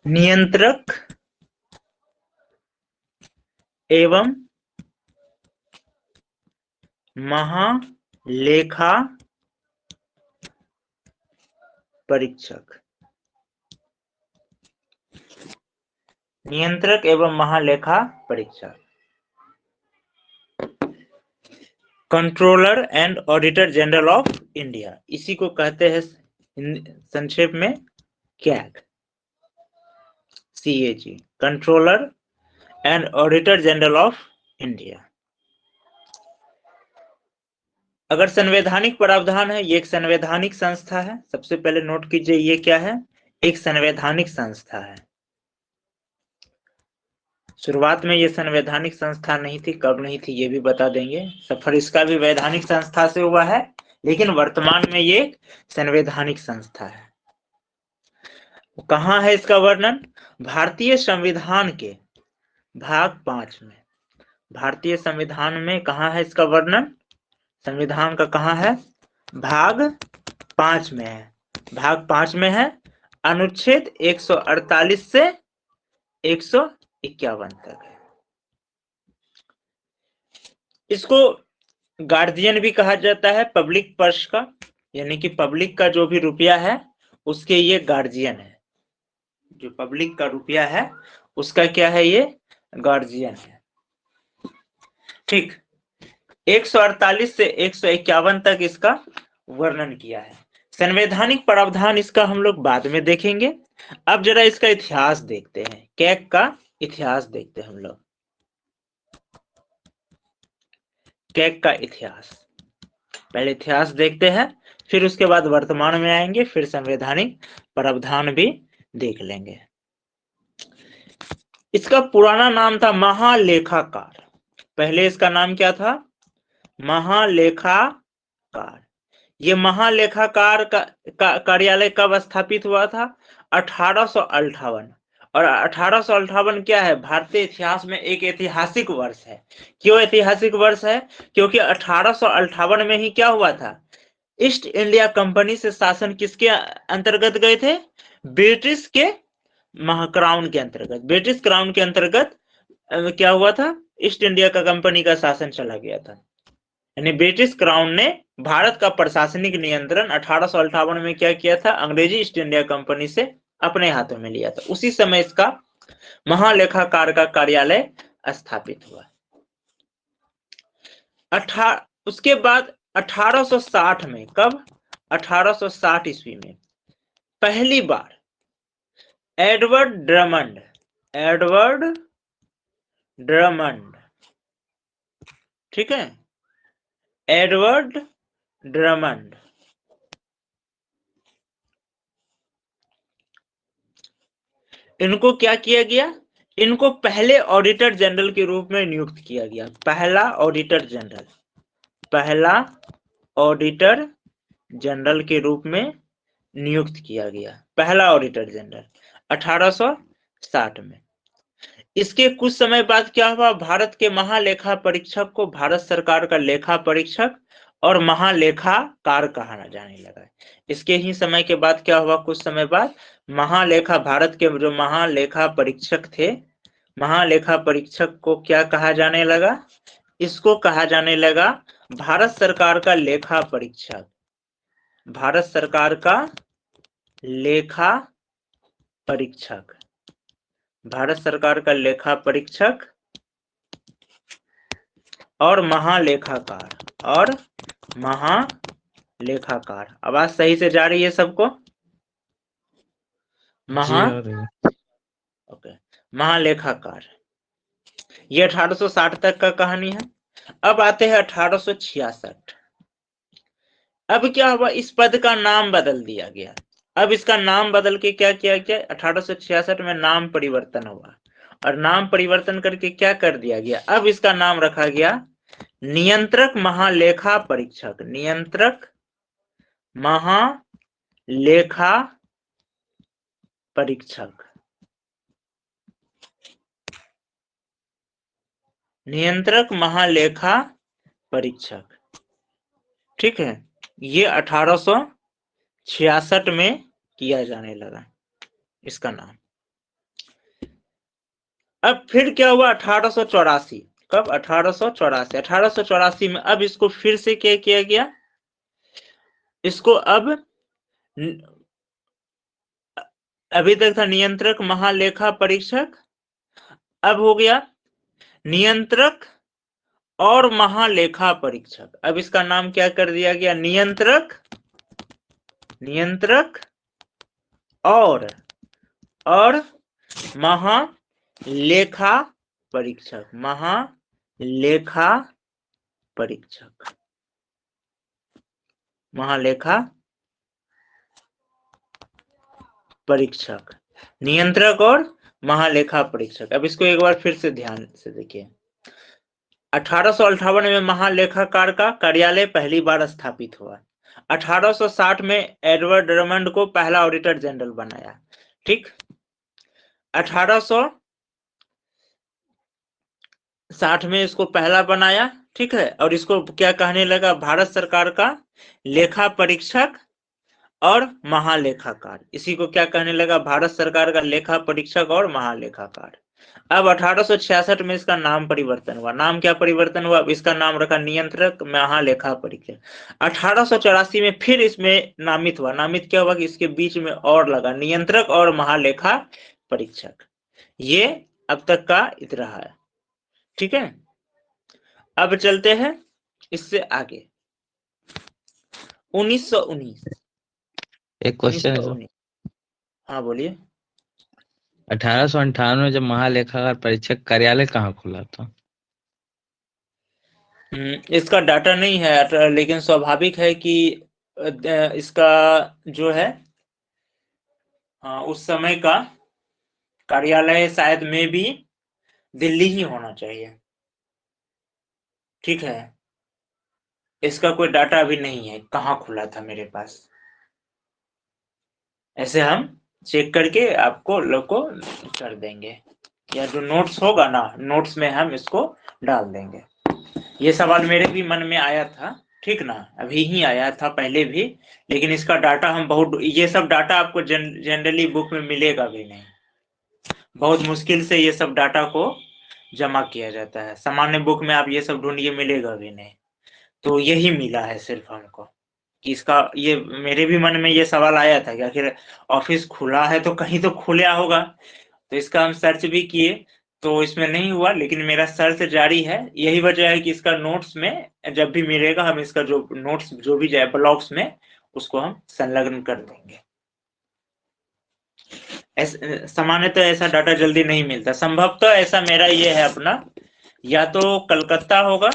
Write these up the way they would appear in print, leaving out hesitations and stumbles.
नियंत्रक एवं महालेखा परीक्षक। नियंत्रक एवं महालेखा परीक्षक, controller and auditor general of India, इसी को कहते हैं संक्षेप में CAG, CAG, controller and auditor general of India. अगर संवैधानिक प्रावधान है, ये एक संवैधानिक संस्था है। सबसे पहले नोट कीजिए ये क्या है, एक संवैधानिक संस्था है। शुरुआत में ये संवैधानिक संस्था नहीं थी, कब नहीं थी ये भी बता देंगे। सफर इसका भी वैधानिक संस्था से हुआ है, लेकिन वर्तमान में ये एक संवैधानिक संस्था है। कहाँ है इसका वर्णन? भारतीय संविधान के भाग 5 में। भारतीय संविधान में कहाँ है इसका वर्णन? संविधान का कहाँ है? भाग 5 में है। भाग 5 में है, अनुच्छेद 148 से 151 तक है। इसको गार्जियन भी कहा जाता है, पब्लिक पर्स का, यानी कि पब्लिक का जो भी रुपया है उसके ये गार्जियन है। जो पब्लिक का रुपया है उसका क्या है, ये गार्जियन है। ठीक, 148 से 151 तक इसका वर्णन किया है। संवैधानिक प्रावधान इसका हम लोग बाद में देखेंगे। अब जरा इसका इतिहास देखते हैं, कैग का इतिहास देखते हैं हम लोग। कैग का इतिहास, पहले इतिहास देखते हैं, फिर उसके बाद वर्तमान में आएंगे, फिर संवैधानिक प्रावधान भी देख लेंगे। इसका पुराना नाम था महालेखाकार। पहले इसका नाम क्या था? महालेखाकार। ये महालेखाकार का कार्यालय कब स्थापित हुआ था? 1858। और 1858 क्या है, भारतीय इतिहास में एक ऐतिहासिक वर्ष है। क्यों ऐतिहासिक वर्ष है? क्योंकि 1858 में ही क्या हुआ था, ईस्ट इंडिया कंपनी से शासन किसके अंतर्गत गए थे? ब्रिटिश के क्राउन के अंतर्गत। ब्रिटिश क्राउन के अंतर्गत क्या हुआ था, ईस्ट इंडिया का कंपनी का शासन चला गया था। यानी ब्रिटिश क्राउन ने भारत का प्रशासनिक नियंत्रण 1858 में क्या किया था, अंग्रेजी ईस्ट इंडिया कंपनी से अपने हाथों में लिया था। उसी समय इसका महालेखाकार का कार्यालय स्थापित हुआ। उसके बाद 1860 में, कब? 1860 ईस्वी में पहली बार एडवर्ड ड्रमंड, ठीक है, एडवर्ड ड्रमंड, इनको क्या किया गया, इनको पहले ऑडिटर जनरल के रूप में नियुक्त किया गया। पहला ऑडिटर जनरल के रूप में नियुक्त किया गया, पहला ऑडिटर जनरल 1860 में। इसके कुछ समय बाद क्या हुआ, भारत के महालेखा परीक्षक को भारत सरकार का लेखा परीक्षक और महालेखाकार कहा जाने लगा। इसके ही समय के बाद क्या हुआ, कुछ समय बाद भारत के जो महालेखा परीक्षक थे, महालेखा परीक्षक को क्या कहा जाने लगा? इसको कहा जाने लगा भारत सरकार का लेखा परीक्षक। भारत सरकार का लेखा परीक्षक, भारत सरकार का लेखा परीक्षक और महालेखाकार, आवाज सही से जा रही है सबको? ओके, महालेखाकार। ये 1860 तक का कहानी है। अब आते हैं 1866। अब क्या हुआ, इस पद का नाम बदल दिया गया। अब इसका नाम बदल के क्या किया गया, 1866 में नाम परिवर्तन हुआ, और नाम परिवर्तन करके क्या कर दिया गया, अब इसका नाम रखा गया नियंत्रक महालेखा परीक्षक। नियंत्रक महालेखा परीक्षक, नियंत्रक महालेखा परीक्षक, ठीक है। ये 1866 में किया जाने लगा इसका नाम। अब फिर क्या हुआ 1884, कब 1884 में अब इसको फिर से क्या किया गया, इसको अब अभी तक था नियंत्रक महालेखा परीक्षक, अब हो गया नियंत्रक और महालेखा परीक्षक। अब इसका नाम क्या कर दिया गया, नियंत्रक और महालेखा परीक्षक, महालेखा परीक्षक, महालेखा परीक्षक, नियंत्रक और महालेखा परीक्षक। अब इसको एक बार फिर से ध्यान से देखिए। 1858 में महालेखाकार का कार्यालय पहली बार स्थापित हुआ। 1860 में एडवर्ड ड्रमंड को पहला ऑडिटर जनरल बनाया। ठीक, 1860 में इसको पहला बनाया, ठीक है, और इसको क्या कहने लगा, भारत सरकार का लेखा परीक्षक और महालेखाकार। इसी को क्या कहने लगा, भारत सरकार का लेखा परीक्षक और महालेखाकार। अब 1866 में इसका नाम परिवर्तन हुआ। नाम क्या परिवर्तन हुआ, इसका नाम रखा नियंत्रक महालेखा परीक्षक। 1884 में फिर इसमें नामित हुआ। नामित क्या हुआ कि इसके बीच में और लगा नियंत्रक और महालेखा परीक्षक। ये अब तक का इतिहास है। ठीक है, अब चलते हैं इससे आगे। 1919, एक क्वेश्चन है सर। 1919, हाँ बोलिए। 1858 में जब महालेखाकार परीक्षक कार्यालय कहाँ खुला था? इसका डाटा नहीं है, लेकिन स्वाभाविक है कि इसका जो है उस समय का कार्यालय शायद में भी दिल्ली ही होना चाहिए। ठीक है, इसका कोई डाटा अभी नहीं है कहाँ खुला था मेरे पास। ऐसे हम चेक करके आपको लोग को कर देंगे, या जो नोट्स होगा ना, नोट्स में हम इसको डाल देंगे। ये सवाल मेरे भी मन में आया था, ठीक ना, अभी ही आया था पहले भी, लेकिन इसका डाटा हम बहुत, ये सब डाटा आपको जनरली बुक में मिलेगा भी नहीं। बहुत मुश्किल से ये सब डाटा को जमा किया जाता है। सामान्य बुक में आप ये सब ढूंढिए, मिलेगा भी नहीं। तो यही मिला है सिर्फ हमको कि इसका, ये मेरे भी मन में ये सवाल आया था कि आखिर ऑफिस खुला है तो कहीं तो खुला होगा। तो इसका हम सर्च भी किए तो इसमें नहीं हुआ, लेकिन मेरा सर्च जारी है। यही वजह है कि इसका नोट्स में जब भी मिलेगा हम इसका जो नोट्स जो भी जाए ब्लॉक्स में उसको हम संलग्न कर देंगे। सामान्यतः ऐसा डाटा जल्दी नहीं मिलता। संभवतः ऐसा मेरा ये है अपना, या तो कलकत्ता होगा,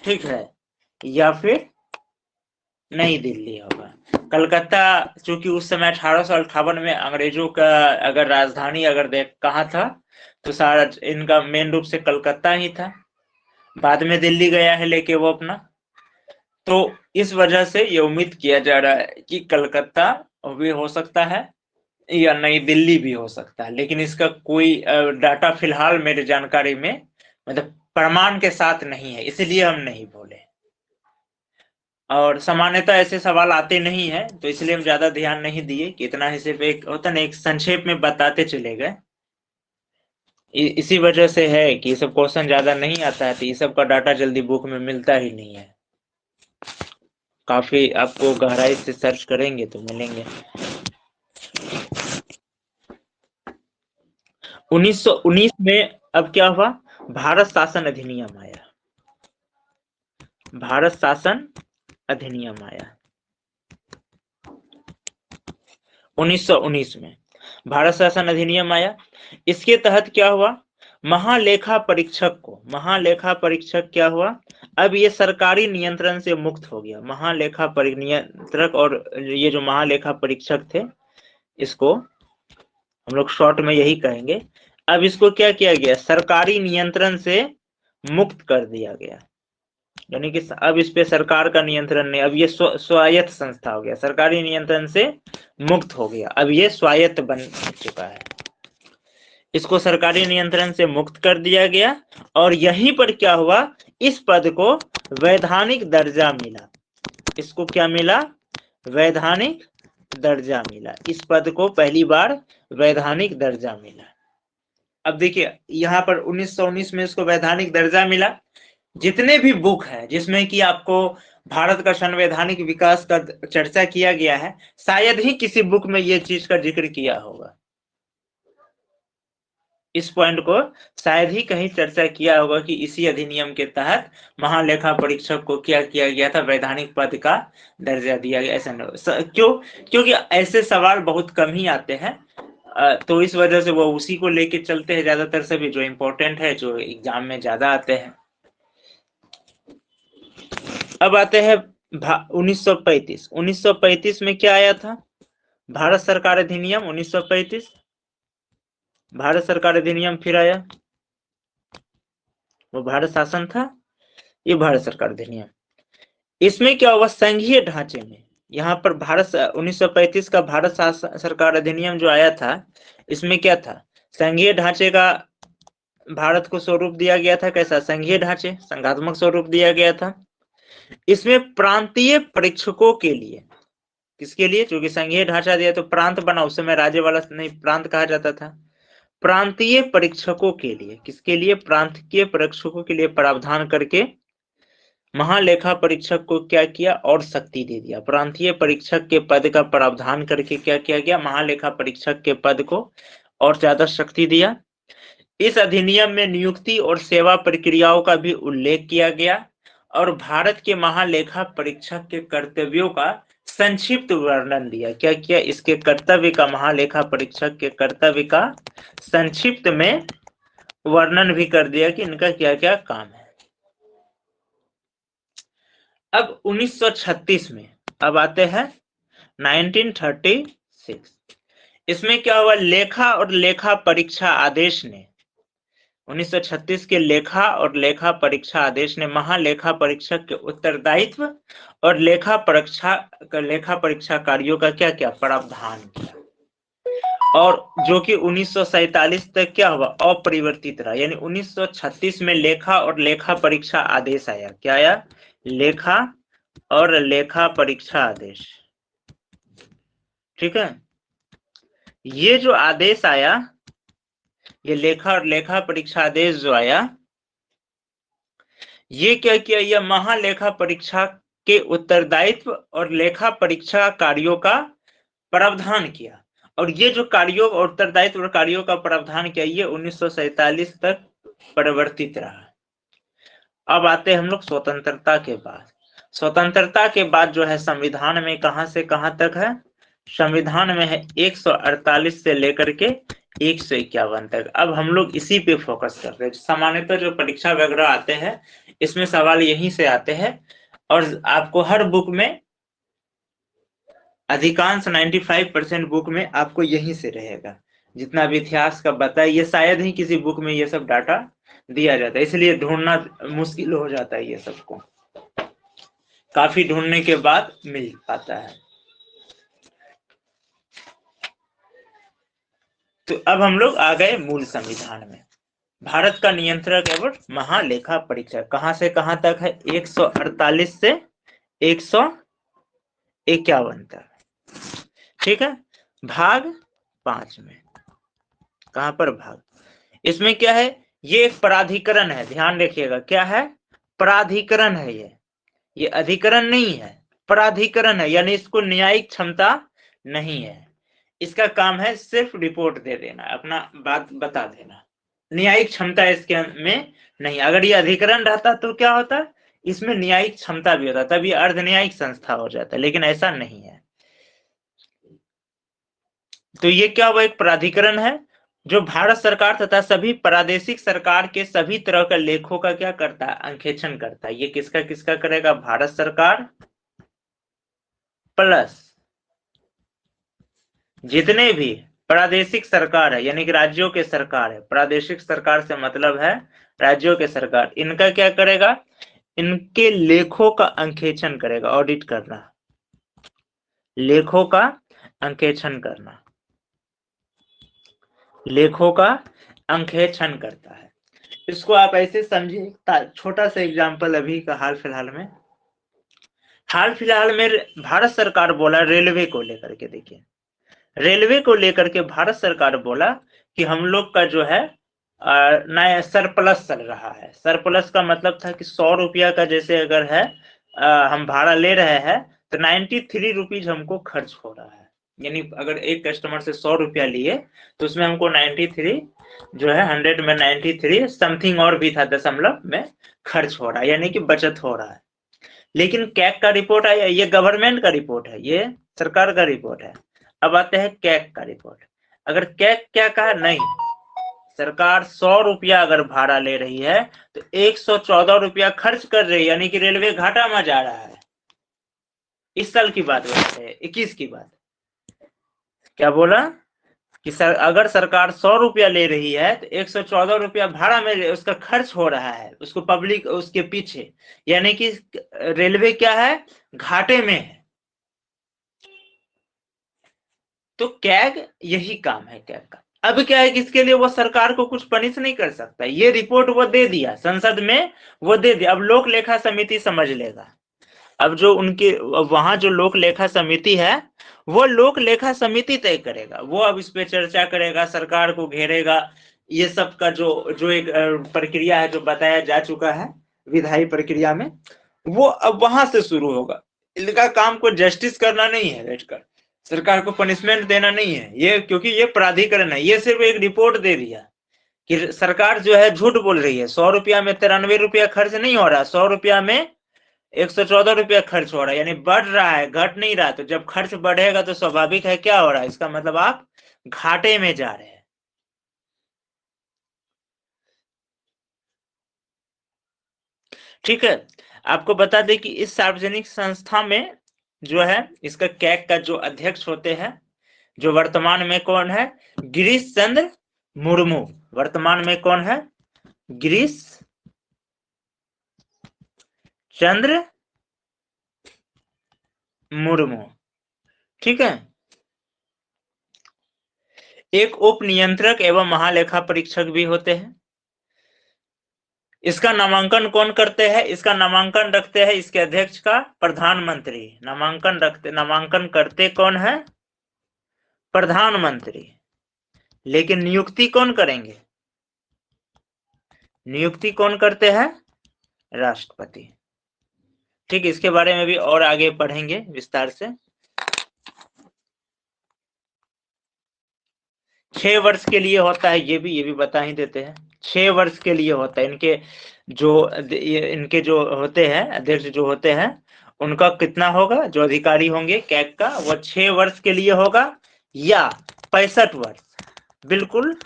ठीक है, या फिर नई दिल्ली होगा। कलकत्ता चूंकि उस समय 1858 में अंग्रेजों का अगर राजधानी अगर देख कहाँ था तो सारा इनका मेन रूप से कलकत्ता ही था। बाद में दिल्ली गया है लेके वो अपना, तो इस वजह से ये उम्मीद किया जा रहा है कि कलकत्ता भी हो सकता है या नई दिल्ली भी हो सकता है, लेकिन इसका कोई डाटा फिलहाल मेरे जानकारी में मतलब प्रमाण के साथ नहीं है, इसलिए हम नहीं बोले। और सामान्यतः ऐसे सवाल आते नहीं है तो इसलिए हम ज्यादा ध्यान नहीं दिए कि इतना ही सिर्फ एक होता ना, एक संक्षेप में बताते चले गए। इसी वजह से है कि ये सब क्वेश्चन ज्यादा नहीं आता है, तो ये सब का डाटा जल्दी बुक में मिलता ही नहीं है। काफी आपको गहराई से सर्च करेंगे तो मिलेंगे। 1919 में अब क्या हुआ, भारत शासन अधिनियम आया। भारत शासन अधिनियम आया 1919 में भारत शासन अधिनियम आया। इसके तहत क्या हुआ, महालेखा परीक्षक क्या हुआ, अब ये सरकारी नियंत्रण से मुक्त हो गया। महालेखा नियंत्रक और ये जो महालेखा परीक्षक थे, इसको हम लोग शॉर्ट में यही कहेंगे। अब इसको क्या किया गया, सरकारी नियंत्रण से मुक्त कर दिया गया, यानी कि अब इस पे सरकार का नियंत्रण नहीं, अब ये स्वायत्त संस्था हो गया, सरकारी नियंत्रण से मुक्त हो गया, अब ये स्वायत्त बन चुका है। इसको सरकारी नियंत्रण से मुक्त कर दिया गया और यहीं पर क्या हुआ, इस पद को वैधानिक दर्जा मिला। इसको क्या मिला, अब देखिए यहाँ पर 1919 में इसको वैधानिक दर्जा मिला। जितने भी बुक है जिसमें कि आपको भारत का संवैधानिक विकास का चर्चा किया गया है, शायद ही किसी बुक में ये चीज का जिक्र किया होगा। इस पॉइंट को शायद ही कहीं चर्चा किया होगा कि इसी अधिनियम के तहत महालेखा परीक्षक को क्या किया गया था, वैधानिक पद का दर्जा दिया गया। ऐसा नहीं क्यों? क्योंकि ऐसे सवाल बहुत कम ही आते हैं, तो इस वजह से वो उसी को लेके चलते हैं ज्यादातर सभी, जो इम्पोर्टेंट है, जो एग्जाम में ज्यादा आते हैं। अब आते हैं 1935। 1935 में क्या आया था? भारत सरकार अधिनियम 1935। भारत सरकार अधिनियम फिर आया, वो भारत शासन था, ये भारत सरकार अधिनियम। इसमें क्या हुआ? संघीय ढांचे में यहाँ पर भारत 1935 का भारत सरकार अधिनियम जो आया था, इसमें क्या था? संघीय ढांचे का भारत को स्वरूप दिया गया था। कैसा? संघीय ढांचे, संघात्मक स्वरूप दिया गया था। इसमें प्रांतीय परीक्षकों के लिए, किसके लिए? क्योंकि संघीय ढांचा दिया तो प्रांत बना, उस समय राज्य वाला नहीं, प्रांत कहा जाता था। प्रांतीय परीक्षकों के लिए, किसके लिए? प्रांतीय परीक्षकों के लिए प्रावधान करके महालेखा परीक्षक को क्या किया? और शक्ति दे दिया। प्रांतीय परीक्षक के पद का प्रावधान करके क्या किया गया? महालेखा परीक्षक के पद को और ज्यादा शक्ति दिया। इस अधिनियम में नियुक्ति और सेवा प्रक्रियाओं का भी उल्लेख किया गया और भारत के महालेखा परीक्षक के कर्तव्यों का संक्षिप्त वर्णन दिया। क्या किया? इसके कर्तव्य का, महालेखा परीक्षक के कर्तव्य का संक्षिप्त में वर्णन भी कर दिया कि इनका क्या क्या काम है। अब 1936 में, अब आते हैं 1936। इसमें क्या हुआ? लेखा और लेखा परीक्षा आदेश ने, 1936 के लेखा और लेखा परीक्षा आदेश ने महालेखा परीक्षक के उत्तरदायित्व और लेखा परीक्षा कार्यों का क्या क्या प्रावधान किया, और जो कि 1947 तक क्या हुआ? अपरिवर्तित रहा। यानी 1936 में लेखा और लेखा परीक्षा आदेश आया। क्या आया? लेखा और लेखा परीक्षा आदेश। ठीक है, ये जो आदेश आया, ये लेखा और लेखा परीक्षा आदेश जो आया, ये क्या किया? यह महालेखा परीक्षा के उत्तरदायित्व और लेखा परीक्षा कार्यों का प्रावधान किया। और ये जो कार्यों और उत्तरदायित्व और कार्यों का प्रावधान किया, ये 1947 तक परिवर्तित रहा। अब आते हैं हम लोग स्वतंत्रता के बाद। स्वतंत्रता के बाद जो है संविधान में कहां से कहां तक है? संविधान में है 148 से लेकर के 151 तक। अब हम लोग इसी पे फोकस करते हैं। सामान्यतः जो परीक्षा वगैरह आते हैं, इसमें सवाल यहीं से आते हैं, और आपको हर बुक में, अधिकांश 95% बुक में आपको यहीं से रहेगा। जितना भी इतिहास का बताया, ये शायद ही किसी बुक में ये सब डाटा दिया जाता है, इसलिए ढूंढना मुश्किल हो जाता है। ये सबको काफी ढूंढने के बाद मिल पाता है। तो अब हम लोग आ गए मूल संविधान में। भारत का नियंत्रक एवं महालेखा परीक्षक कहां से कहां तक है? 148 से 151 तक। ठीक है, भाग 5 में, कहां पर? भाग, इसमें क्या है? ये एक प्राधिकरण है, ध्यान रखिएगा। क्या है? प्राधिकरण है ये अधिकरण नहीं है, प्राधिकरण है। यानी इसको न्यायिक क्षमता नहीं है। इसका काम है सिर्फ रिपोर्ट दे देना, अपना बात बता देना। न्यायिक क्षमता इसके में नहीं। अगर ये अधिकरण रहता तो क्या होता? इसमें न्यायिक क्षमता भी होता, तब ये अर्ध न्यायिक संस्था हो जाता, लेकिन ऐसा नहीं है। तो ये क्या हुआ? एक प्राधिकरण है जो भारत सरकार तथा सभी प्रादेशिक सरकार के सभी तरह के लेखों का क्या करता है? अंकेक्षण करता है। ये किसका किसका करेगा? भारत सरकार प्लस जितने भी प्रादेशिक सरकार है, यानी कि राज्यों के सरकार है। प्रादेशिक सरकार से मतलब है राज्यों के सरकार, इनका क्या करेगा? इनके लेखों का अंकेक्षण करेगा, ऑडिट करना, लेखों का अंकेक्षण करना, लेखों का अंकेक्षण करता है। इसको आप ऐसे समझिए, छोटा सा एग्जांपल अभी का हाल फिलहाल में भारत सरकार बोला रेलवे को लेकर के, देखिए रेलवे को लेकर के भारत सरकार बोला कि हम लोग का जो है नया सरप्लस चल रहा है। सरप्लस का मतलब था कि 100 रुपया का जैसे अगर है हम भाड़ा ले रहे हैं तो 93 रुपीज हमको खर्च हो रहा है। यानी अगर एक कस्टमर से 100 रुपया लिए तो उसमें हमको 93 जो है 100 में 93 समथिंग और भी था दशमलव में खर्च हो रहा है, यानी कि बचत हो रहा है। लेकिन कैग का रिपोर्ट आया, ये गवर्नमेंट का रिपोर्ट है, ये सरकार का रिपोर्ट है। अब आते हैं कैग का रिपोर्ट। अगर कैग क्या कहा, नहीं, सरकार 100 रुपया अगर भाड़ा ले रही है तो 114 रुपया खर्च कर रही है, यानी कि रेलवे घाटा में जा रहा है। इस साल की बात है, 21 की बात। क्या बोला कि अगर सरकार 100 रुपया ले रही है तो 114 रुपया भाड़ा में उसका खर्च हो रहा है, उसको पब्लिक उसके पीछे, यानी कि रेलवे क्या है, घाटे में है। तो कैग यही काम है कैग का। अब क्या है कि इसके लिए वो सरकार को कुछ पनिश नहीं कर सकता, ये रिपोर्ट वो दे दिया संसद में, वो दे दिया, अब लोक लेखा समिति समझ लेगा। अब जो उनके वहां जो लोक लेखा समिति है वो लोक लेखा समिति तय करेगा, वो अब इस पे चर्चा करेगा, सरकार को घेरेगा। ये सब का जो जो एक प्रक्रिया है जो बताया जा चुका है विधायी प्रक्रिया में, वो अब वहां से शुरू होगा। इनका काम को जस्टिस करना नहीं है, बैठकर सरकार को पनिशमेंट देना नहीं है ये, क्योंकि ये प्राधिकरण है, ये सिर्फ एक रिपोर्ट दे दिया कि सरकार जो है झूठ बोल रही है। 100 रुपया में 93 रुपया खर्च नहीं हो रहा, 100 रुपया में 114 रुपया खर्च हो रहा है, यानी बढ़ रहा है, घट नहीं रहा। तो जब खर्च बढ़ेगा तो स्वाभाविक है क्या हो रहा है, इसका मतलब आप घाटे में जा रहे हैं। ठीक है, आपको बता दें कि इस सार्वजनिक संस्था में जो है इसका कैग का जो अध्यक्ष होते हैं, जो वर्तमान में कौन है, गिरीश चंद्र मुर्मू। वर्तमान में कौन है, गिरीश चंद्र मुर्मू। ठीक है, एक उप नियंत्रक एवं महालेखा परीक्षक भी होते हैं। इसका नामांकन कौन करते हैं, इसका नामांकन रखते हैं इसके अध्यक्ष का प्रधानमंत्री। नामांकन करते कौन है, प्रधानमंत्री। लेकिन नियुक्ति कौन करेंगे, नियुक्ति कौन करते हैं, राष्ट्रपति। ठीक, इसके बारे में भी और आगे पढ़ेंगे विस्तार से। 6 वर्ष के लिए होता है, ये भी बता ही देते हैं। 6 वर्ष के लिए होता है। इनके जो होते हैं अध्यक्ष जो होते हैं उनका कितना होगा, जो अधिकारी होंगे कैग का, वो 6 वर्ष के लिए होगा या 65 वर्ष, बिल्कुल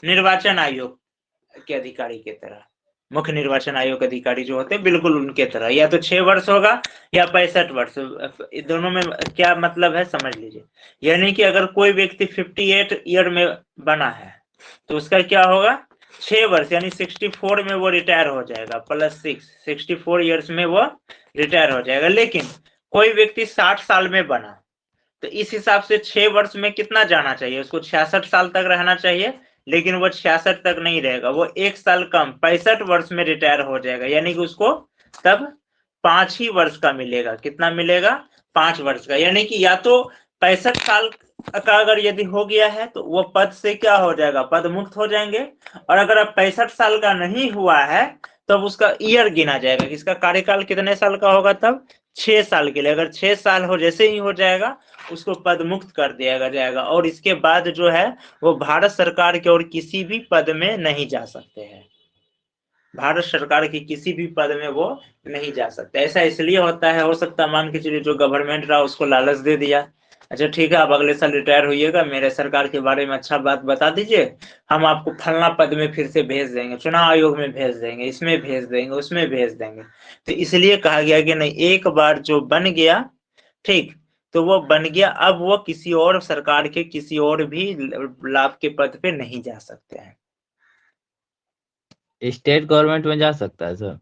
निर्वाचन आयोग के अधिकारी की तरह। मुख्य निर्वाचन आयोग अधिकारी जो होते हैं बिल्कुल उनके तरह, या तो 6 वर्ष होगा या 65 वर्ष। दोनों में क्या मतलब है समझ लीजिए। यानी कि अगर कोई व्यक्ति 58 ईयर में बना है तो उसका क्या होगा, 6 वर्ष यानी 64 में वो रिटायर हो जाएगा, प्लस 6, 64 ईयर्स में वो रिटायर हो जाएगा। लेकिन कोई व्यक्ति 60 साल में बना तो इस हिसाब से 6 वर्ष में कितना जाना चाहिए, उसको 66 साल तक रहना चाहिए। लेकिन वो 66 तक नहीं रहेगा, वो 1 साल कम 65 वर्ष में रिटायर हो जाएगा। यानी कि उसको तब 5 ही वर्ष का मिलेगा। कितना मिलेगा, 5 वर्ष का। यानी कि या तो 65 साल का अगर यदि हो गया है तो वो पद से क्या हो जाएगा, पद मुक्त हो जाएंगे। और अगर अब 65 साल का नहीं हुआ है तब उसका ईयर गिना जाएगा, इसका कार्यकाल कितने साल का होगा, तब 6 साल के लिए। अगर 6 साल हो जैसे ही हो जाएगा उसको पद मुक्त कर दिया जाएगा। और इसके बाद जो है वो भारत सरकार के और किसी भी पद में नहीं जा सकते हैं, भारत सरकार की किसी भी पद में वो नहीं जा सकते। ऐसा इसलिए होता है, हो सकता है मान के चलिए जो गवर्नमेंट रहा उसको लालच दे दिया, अच्छा ठीक है आप अगले साल रिटायर होइएगा, मेरे सरकार के बारे में अच्छा बात बता दीजिए, हम आपको फलना पद में फिर से भेज देंगे, चुनाव आयोग में भेज देंगे, इसमें भेज देंगे, उसमें भेज देंगे। तो इसलिए कहा गया कि नहीं, एक बार जो बन गया ठीक, तो वो बन गया, अब वो किसी और सरकार के किसी और भी लाभ के पद पे नहीं जा सकते हैं। स्टेट गवर्नमेंट में जा सकता है सर?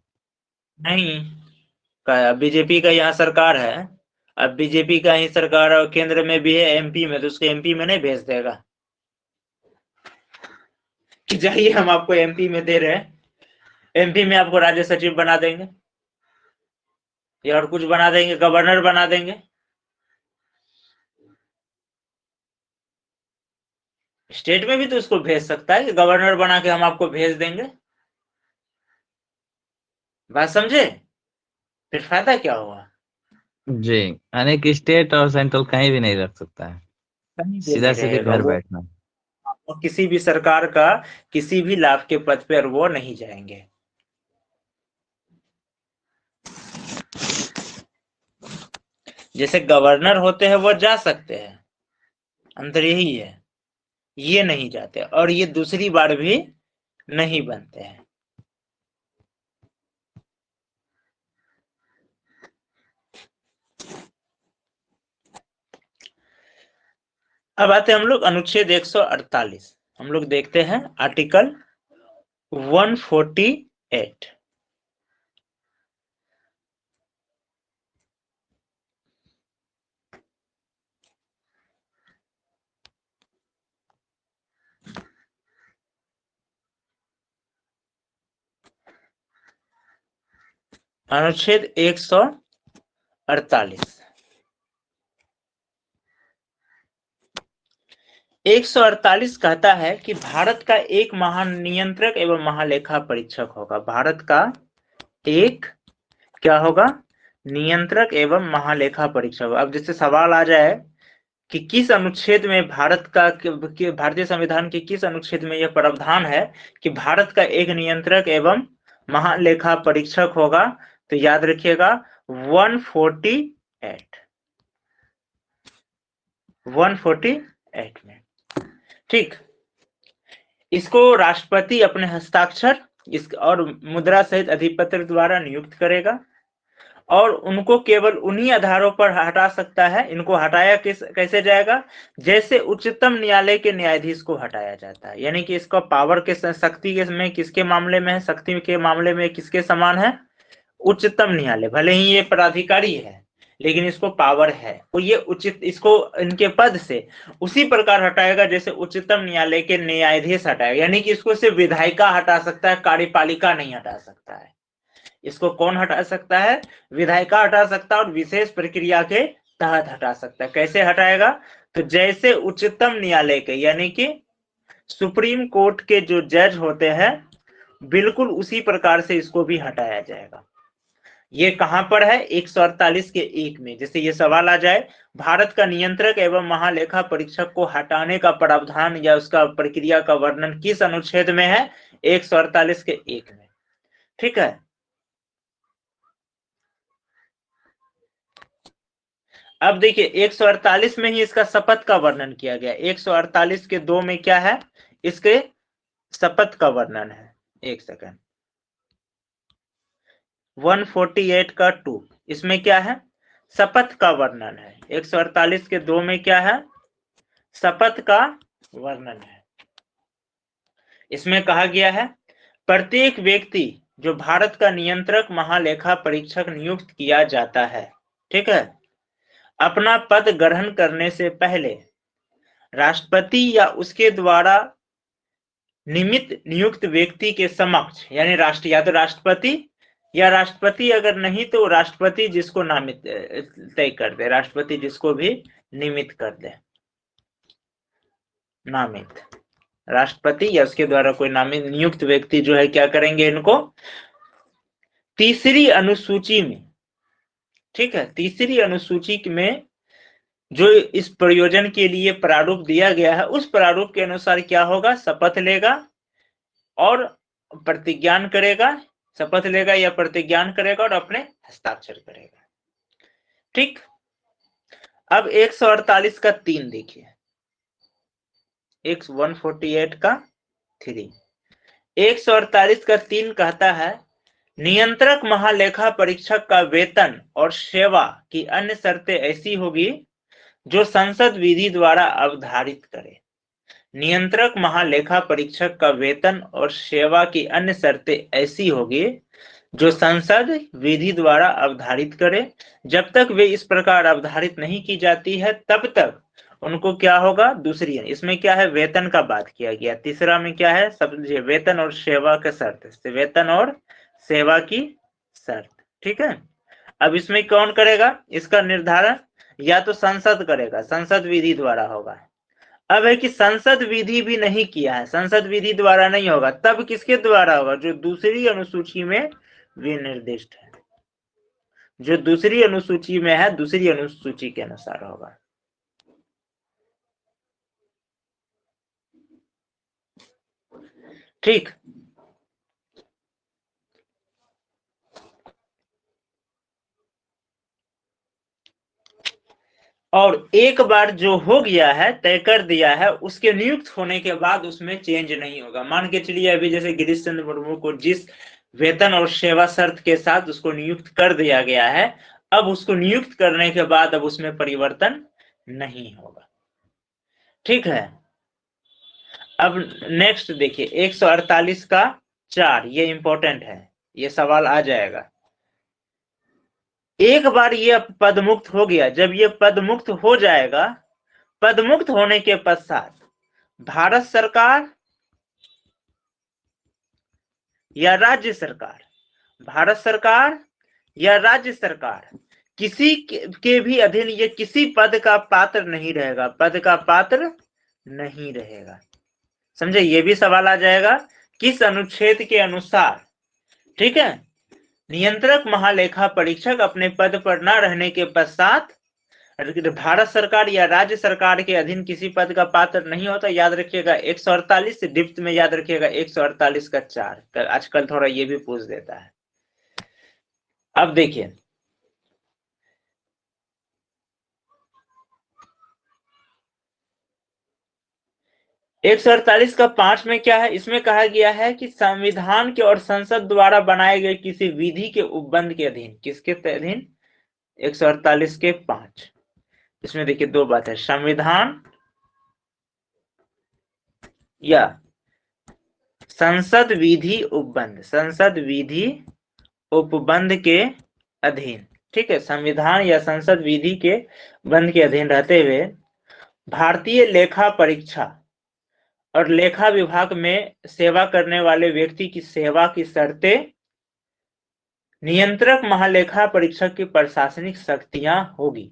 नहीं, बीजेपी का यहाँ सरकार है, अब बीजेपी का ही सरकार और केंद्र में भी है, एमपी में, तो उसको एमपी में नहीं भेज देगा कि जाइए हम आपको एमपी में दे रहे हैं, एमपी में आपको राज्य सचिव बना देंगे या और कुछ बना देंगे, गवर्नर बना देंगे। स्टेट में भी तो उसको भेज सकता है कि गवर्नर बना के हम आपको भेज देंगे। बात समझे? फिर फायदा क्या हुआ? जी, यानी कि स्टेट और सेंट्रल कहीं भी नहीं रख सकता है, कहीं भी सीधा नहीं सीधे रहेगा घर वो। बैठना। और किसी भी सरकार का किसी भी लाभ के पद पर वो नहीं जाएंगे। जैसे गवर्नर होते हैं वो जा सकते हैं, अंतर यही है, ये नहीं जाते और ये दूसरी बार भी नहीं बनते हैं। अब आते हैं हम लोग अनुच्छेद 148। हम लोग देखते हैं आर्टिकल 148। अनुच्छेद 148। 148 कहता है कि भारत का एक महानियंत्रक एवं महालेखा परीक्षक होगा। भारत का एक क्या होगा? नियंत्रक एवं महालेखा परीक्षक। अब जैसे सवाल आ जाए कि किस अनुच्छेद में भारत का भारतीय संविधान के किस अनुच्छेद में यह प्रावधान है कि भारत का एक नियंत्रक एवं महालेखा परीक्षक होगा, तो याद रखिएगा 148। 148 में, ठीक। इसको राष्ट्रपति अपने हस्ताक्षर इस और मुद्रा सहित अधिपत्र द्वारा नियुक्त करेगा और उनको केवल उन्हीं आधारों पर हटा सकता है। इनको हटाया कैसे जाएगा? जैसे उच्चतम न्यायालय के न्यायाधीश को हटाया जाता है। यानी कि इसका पावर के शक्ति के में किसके मामले में है? शक्ति के मामले में किसके समान है? उच्चतम न्यायालय। भले ही ये पदाधिकारी है लेकिन इसको पावर है, तो ये उचित इसको इनके पद से उसी प्रकार हटाएगा जैसे उच्चतम न्यायालय के न्यायाधीश हटाएगा। यानी कि इसको सिर्फ विधायिका हटा सकता है, कार्यपालिका नहीं हटा सकता है। इसको कौन हटा सकता है? विधायिका हटा सकता है और विशेष प्रक्रिया के तहत हटा सकता है। कैसे हटाएगा? तो जैसे उच्चतम न्यायालय के यानी कि सुप्रीम कोर्ट के जो जज होते हैं, बिल्कुल उसी प्रकार से इसको भी हटाया जाएगा। ये कहां पर है? 148 के 1 में। जैसे ये सवाल आ जाए, भारत का नियंत्रक एवं महालेखा परीक्षक को हटाने का प्रावधान या उसका प्रक्रिया का वर्णन किस अनुच्छेद में है? 148 के 1 में, ठीक है। अब देखिए 148 में ही इसका शपथ का वर्णन किया गया। 148 के 2 में क्या है? इसके शपथ का वर्णन है। एक सेकंड। 148 का 2, इसमें क्या है? शपथ का वर्णन है। 148 के 2 में क्या है? शपथ का वर्णन है। इसमें कहा गया है प्रत्येक व्यक्ति जो भारत का नियंत्रक महालेखा परीक्षक नियुक्त किया जाता है, ठीक है, अपना पद ग्रहण करने से पहले राष्ट्रपति या उसके द्वारा नियुक्त व्यक्ति के समक्ष, यानी या तो राष्ट्रपति या राष्ट्रपति अगर नहीं तो राष्ट्रपति जिसको नामित तय कर दे, राष्ट्रपति जिसको भी नियमित कर दे, नामित राष्ट्रपति या उसके द्वारा कोई नामित नियुक्त व्यक्ति जो है क्या करेंगे? इनको तीसरी अनुसूची में, ठीक है, तीसरी अनुसूची में जो इस प्रयोजन के लिए प्रारूप दिया गया है उस प्रारूप के अनुसार क्या होगा? शपथ लेगा और प्रतिज्ञान करेगा। शपथ लेगा या प्रतिज्ञान करेगा और अपने हस्ताक्षर करेगा, ठीक। अब 148 का 3 देखिए। 148 का 3, 148 का 3 कहता है नियंत्रक महालेखा परीक्षक का वेतन और सेवा की अन्य शर्तें ऐसी होगी जो संसद विधि द्वारा अवधारित करे। नियंत्रक महालेखा परीक्षक का वेतन और सेवा की अन्य शर्तें ऐसी होगी जो संसद विधि द्वारा अवधारित करे। जब तक वे इस प्रकार अवधारित नहीं की जाती है तब तक उनको क्या होगा? दूसरी, इसमें क्या है? वेतन का बात किया गया। तीसरा में क्या है? समझिए, वेतन और सेवा का शर्त, वेतन और सेवा की शर्त, ठीक है। अब इसमें कौन करेगा इसका निर्धारण? या तो संसद करेगा, संसद विधि द्वारा होगा। अब है कि संसद विधि भी नहीं किया है, संसद विधि द्वारा नहीं होगा, तब किसके द्वारा होगा? जो दूसरी अनुसूची में विनिर्दिष्ट है, जो दूसरी अनुसूची में है, दूसरी अनुसूची के अनुसार होगा। ठीक, और एक बार जो हो गया है, तय कर दिया है, उसके नियुक्त होने के बाद उसमें चेंज नहीं होगा। मान के चलिए अभी जैसे गिरीश चंद्र मुर्मू को जिस वेतन और सेवा शर्त के साथ उसको नियुक्त कर दिया गया है, अब उसको नियुक्त करने के बाद अब उसमें परिवर्तन नहीं होगा। ठीक है, अब नेक्स्ट देखिए 148 का 4, ये इंपॉर्टेंट है, ये सवाल आ जाएगा। एक बार ये पद मुक्त हो गया, जब ये पद मुक्त हो जाएगा, पद मुक्त होने के पश्चात भारत सरकार या राज्य सरकार, भारत सरकार या राज्य सरकार किसी के भी अधीन ये किसी पद का पात्र नहीं रहेगा, पद का पात्र नहीं रहेगा। समझे, ये भी सवाल आ जाएगा किस अनुच्छेद के अनुसार। ठीक है, नियंत्रक महालेखा परीक्षक अपने पद पर न रहने के पश्चात भारत सरकार या राज्य सरकार के अधीन किसी पद का पात्र नहीं होता। याद रखिएगा 148 से डिप्थ में याद रखिएगा 148 का 4, आजकल थोड़ा ये भी पूछ देता है। अब देखिए 148 का 5 में क्या है, इसमें कहा गया है कि संविधान के और संसद द्वारा बनाए गए किसी विधि के उपबंध के अधीन, किसके अधीन? 148 के 5, इसमें देखिए दो बात है, संविधान या संसद विधि उपबंध, संसद विधि उपबंध के अधीन। ठीक है, संविधान या संसद विधि के बंध के अधीन रहते हुए भारतीय लेखा परीक्षा और लेखा विभाग में सेवा करने वाले व्यक्ति की सेवा की शर्तें नियंत्रक महालेखा परीक्षक की प्रशासनिक शक्तियां होगी।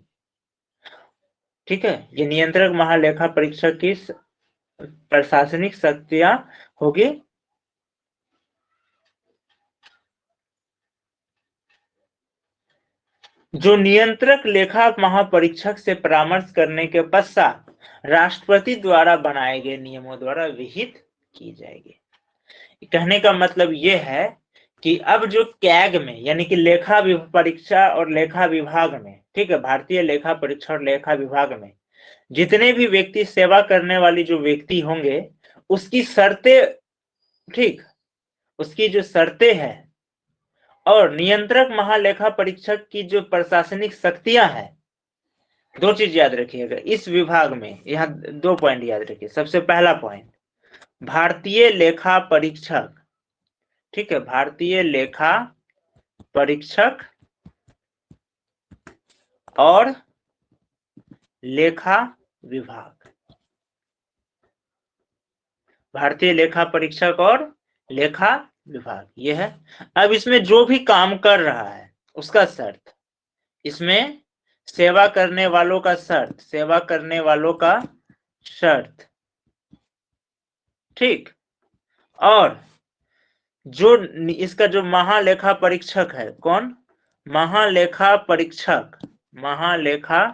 ठीक है, ये नियंत्रक महालेखा परीक्षक की प्रशासनिक शक्तियां होगी। जो नियंत्रक लेखा महापरीक्षक से परामर्श करने के पश्चात राष्ट्रपति द्वारा बनाए गए नियमों द्वारा विहित की जाएगी। कहने का मतलब यह है कि अब जो कैग में यानी कि लेखा परीक्षा और लेखा विभाग में, ठीक है, भारतीय लेखा परीक्षा और लेखा विभाग में जितने भी व्यक्ति सेवा करने वाली जो व्यक्ति होंगे उसकी शर्तें, ठीक, उसकी जो शर्तें हैं और नियंत्रक महालेखा परीक्षक की जो प्रशासनिक शक्तियां हैं, दो चीज याद रखिएगा इस विभाग में। यहाँ दो पॉइंट याद रखिए। सबसे पहला पॉइंट, भारतीय लेखा परीक्षक, ठीक है, भारतीय लेखा परीक्षक और लेखा विभाग, भारतीय लेखा परीक्षक और लेखा विभाग, यह है। अब इसमें जो भी काम कर रहा है उसका शर्त, इसमें सेवा करने वालों का शर्त, सेवा करने वालों का शर्त, ठीक, और जो इसका जो महालेखा परीक्षक है, कौन? महालेखा परीक्षक, महालेखा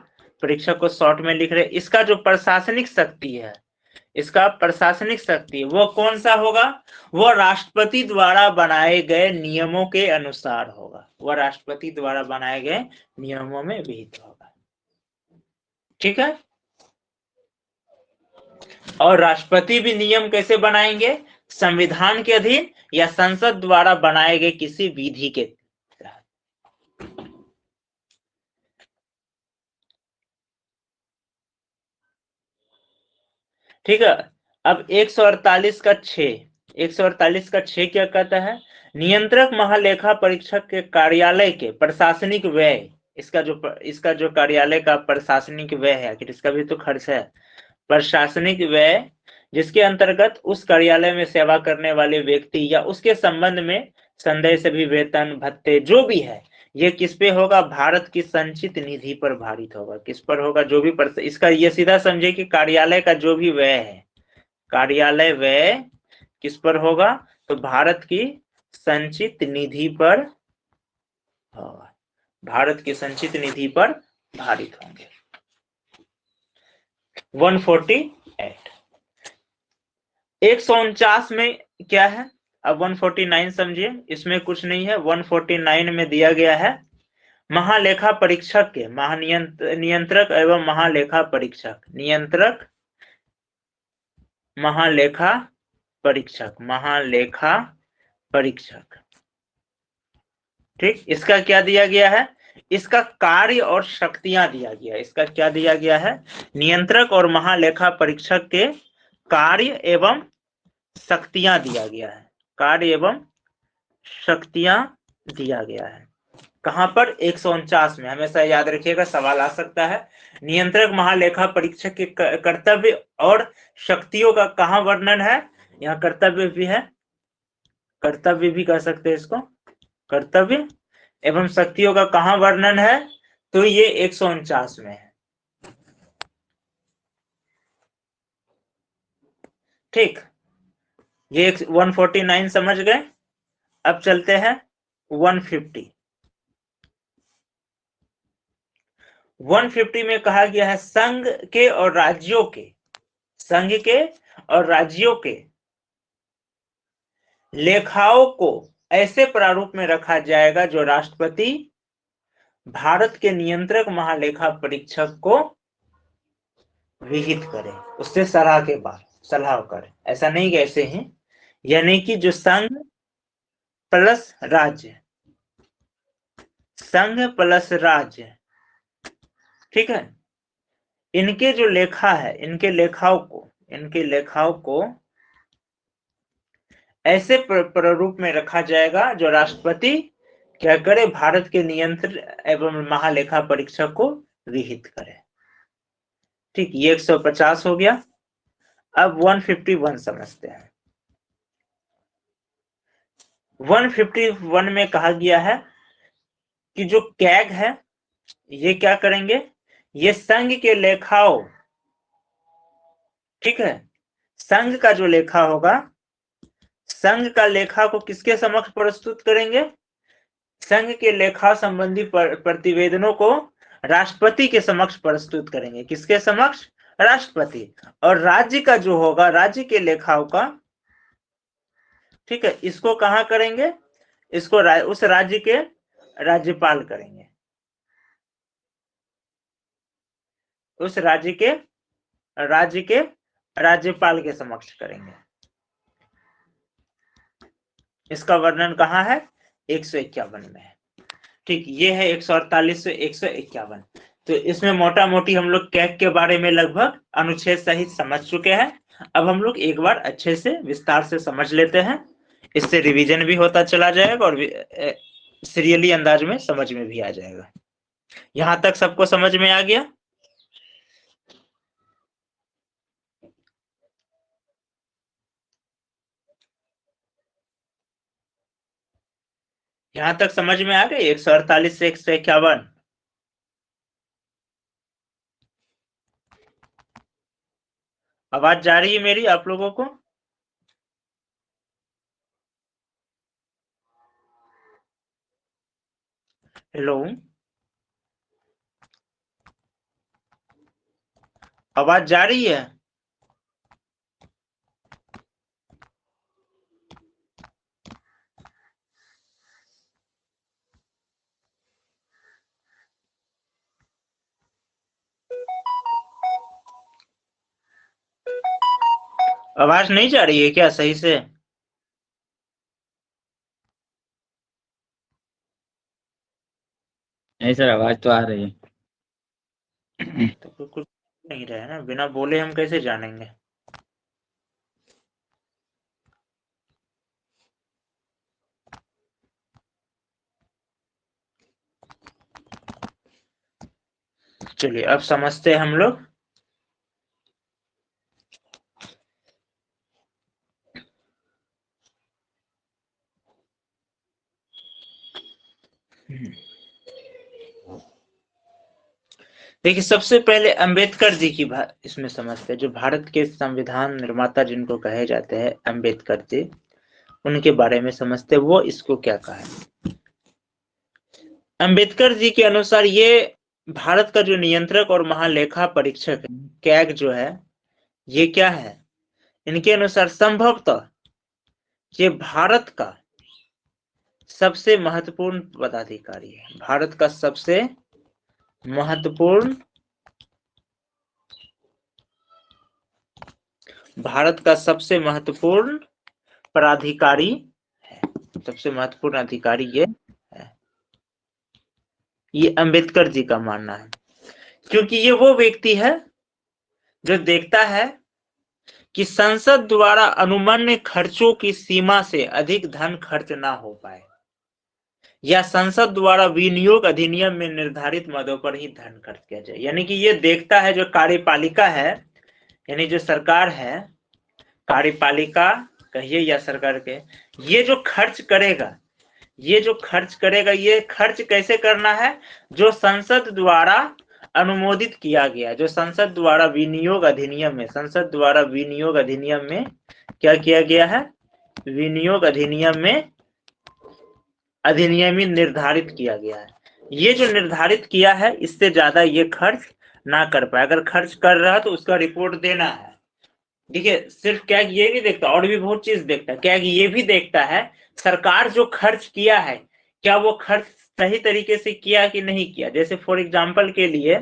परीक्षक को शॉर्ट में लिख रहे, इसका जो प्रशासनिक शक्ति है, इसका प्रशासनिक शक्ति वो कौन सा होगा? वो राष्ट्रपति द्वारा बनाए गए नियमों के अनुसार होगा, वह राष्ट्रपति द्वारा बनाए गए नियमों में विहित होगा। ठीक है, और राष्ट्रपति भी नियम कैसे बनाएंगे? संविधान के अधीन या संसद द्वारा बनाए गए किसी विधि के तहत। ठीक है, अब 148 का 6, 148 का 6 क्या कहता है? नियंत्रक महालेखा परीक्षक के कार्यालय के प्रशासनिक व्यय, इसका जो कार्यालय का प्रशासनिक व्यय है, आखिर इसका भी तो खर्च है, प्रशासनिक व्यय जिसके अंतर्गत उस कार्यालय में सेवा करने वाले व्यक्ति या उसके संबंध में संदेह से भी वेतन भत्ते जो भी है ये किस पे होगा? भारत की संचित निधि पर भारित होगा। किस पर होगा? जो भी इसका ये सीधा समझे कि कार्यालय का जो भी व्यय है, कार्यालय व्यय किस पर होगा? तो भारत की संचित निधि पर होगा। भारत की संचित निधि पर भारित होंगे। 148 149 में क्या है? अब 149 समझिए, इसमें कुछ नहीं है। 149 में दिया गया है महालेखा परीक्षक के नियंत्रक एवं महालेखा परीक्षक, नियंत्रक महालेखा परीक्षक, महालेखा परीक्षक। ठीक, इसका क्या दिया गया है? इसका कार्य और शक्तियां दिया गया है। इसका क्या दिया गया है? नियंत्रक और महालेखा परीक्षक के कार्य एवं शक्तियां दिया गया है। कार्य एवं शक्तियां दिया गया है। कहां पर? 149 में। हमेशा याद रखिएगा, सवाल आ सकता है। नियंत्रक महालेखा परीक्षक के कर्तव्य और शक्तियों का कहां वर्णन है? यहाँ कर्तव्य भी है, कर्तव्य भी कह सकते हैं इसको, कर्तव्य एवं शक्तियों का कहां वर्णन है? तो ये 149 में है। ठीक, ये 149 समझ गए। अब चलते हैं 150। 150 में कहा गया है संघ के और राज्यों के, संघ के और राज्यों के लेखाओं को ऐसे प्रारूप में रखा जाएगा जो राष्ट्रपति भारत के नियंत्रक महालेखा परीक्षक को विहित करे, उससे सलाह के बाद सलाह करे। ऐसा नहीं कि ऐसे ही, यानी कि जो संघ प्लस राज्य, संघ प्लस राज्य, ठीक है, इनके जो लेखा है, इनके लेखाओं को ऐसे प्रारूप में रखा जाएगा जो राष्ट्रपति क्या करे? भारत के नियंत्रक एवं महालेखा परीक्षक को विहित करे। ठीक, ये 150 हो गया। अब 151 समझते हैं। 151 में कहा गया है कि जो कैग है ये क्या करेंगे? ये संघ के लेखाओं, ठीक है, संघ का जो लेखा होगा, संघ का लेखा को किसके समक्ष प्रस्तुत करेंगे? संघ के लेखा संबंधी प्रतिवेदनों को राष्ट्रपति के समक्ष प्रस्तुत करेंगे। किसके समक्ष? राष्ट्रपति। और राज्य का जो होगा, राज्य के लेखाओं का, ठीक है, इसको कहां करेंगे? इसको उस राज्य के राज्यपाल करेंगे, उस राज्य के राज्यपाल के समक्ष करेंगे। इसका वर्णन कहां है? 151 में है। ठीक, ये है 148 से 151। तो इसमें मोटा मोटी हम लोग कैग के बारे में लगभग अनुच्छेद सहित समझ चुके हैं। अब हम लोग एक बार अच्छे से विस्तार से समझ लेते हैं, इससे रिवीजन भी होता चला जाएगा और सीरियली अंदाज में समझ में भी आ जाएगा। यहां तक सबको समझ में आ गया? यहां तक समझ में आ गई? 148 से 151। आवाज जा रही है मेरी आप लोगों को? हेलो, आवाज जा रही है? आवाज नहीं जा रही है क्या सही से? नहीं सर, आवाज तो आ रही है। तो कुछ नहीं रहा है ना, बिना बोले हम कैसे जानेंगे? चलिए अब समझते हैं हम लोग। देखिए, सबसे पहले अंबेडकर जी की इसमें समझते हैं, जो भारत के संविधान निर्माता जिनको कहे जाते हैं अंबेडकर जी, उनके बारे में समझते हैं वो इसको क्या कहा है। अंबेडकर जी के अनुसार ये भारत का जो नियंत्रक और महालेखा परीक्षक है, कैग जो है, ये क्या है, इनके अनुसार संभवतः ये भारत का सबसे महत्वपूर्ण पदाधिकारी है। भारत का सबसे महत्वपूर्ण पदाधिकारी है। सबसे महत्वपूर्ण अधिकारी ये है, ये अंबेडकर जी का मानना है, क्योंकि ये वो व्यक्ति है जो देखता है कि संसद द्वारा अनुमन्य खर्चों की सीमा से अधिक धन खर्च ना हो पाए, या संसद द्वारा विनियोग अधिनियम में निर्धारित मदों पर ही धन खर्च किया जाए। यानी कि ये देखता है, जो कार्यपालिका है, यानी जो सरकार है, कार्यपालिका कहिए या सरकार के, ये जो खर्च करेगा, ये खर्च कैसे करना है, जो संसद द्वारा अनुमोदित किया गया, जो संसद द्वारा विनियोग अधिनियम में, क्या किया गया है, विनियोग अधिनियम में निर्धारित किया गया है। ये जो निर्धारित किया है, इससे ज्यादा ये खर्च ना कर पाए। अगर खर्च कर रहा है तो उसका रिपोर्ट देना है। देखिए, सिर्फ क्या ये नहीं देखता, और भी बहुत चीज देखता है। क्या ये भी देखता है सरकार जो खर्च किया है, क्या वो खर्च सही तरीके से किया कि नहीं किया। जैसे फॉर एग्जांपल के लिए,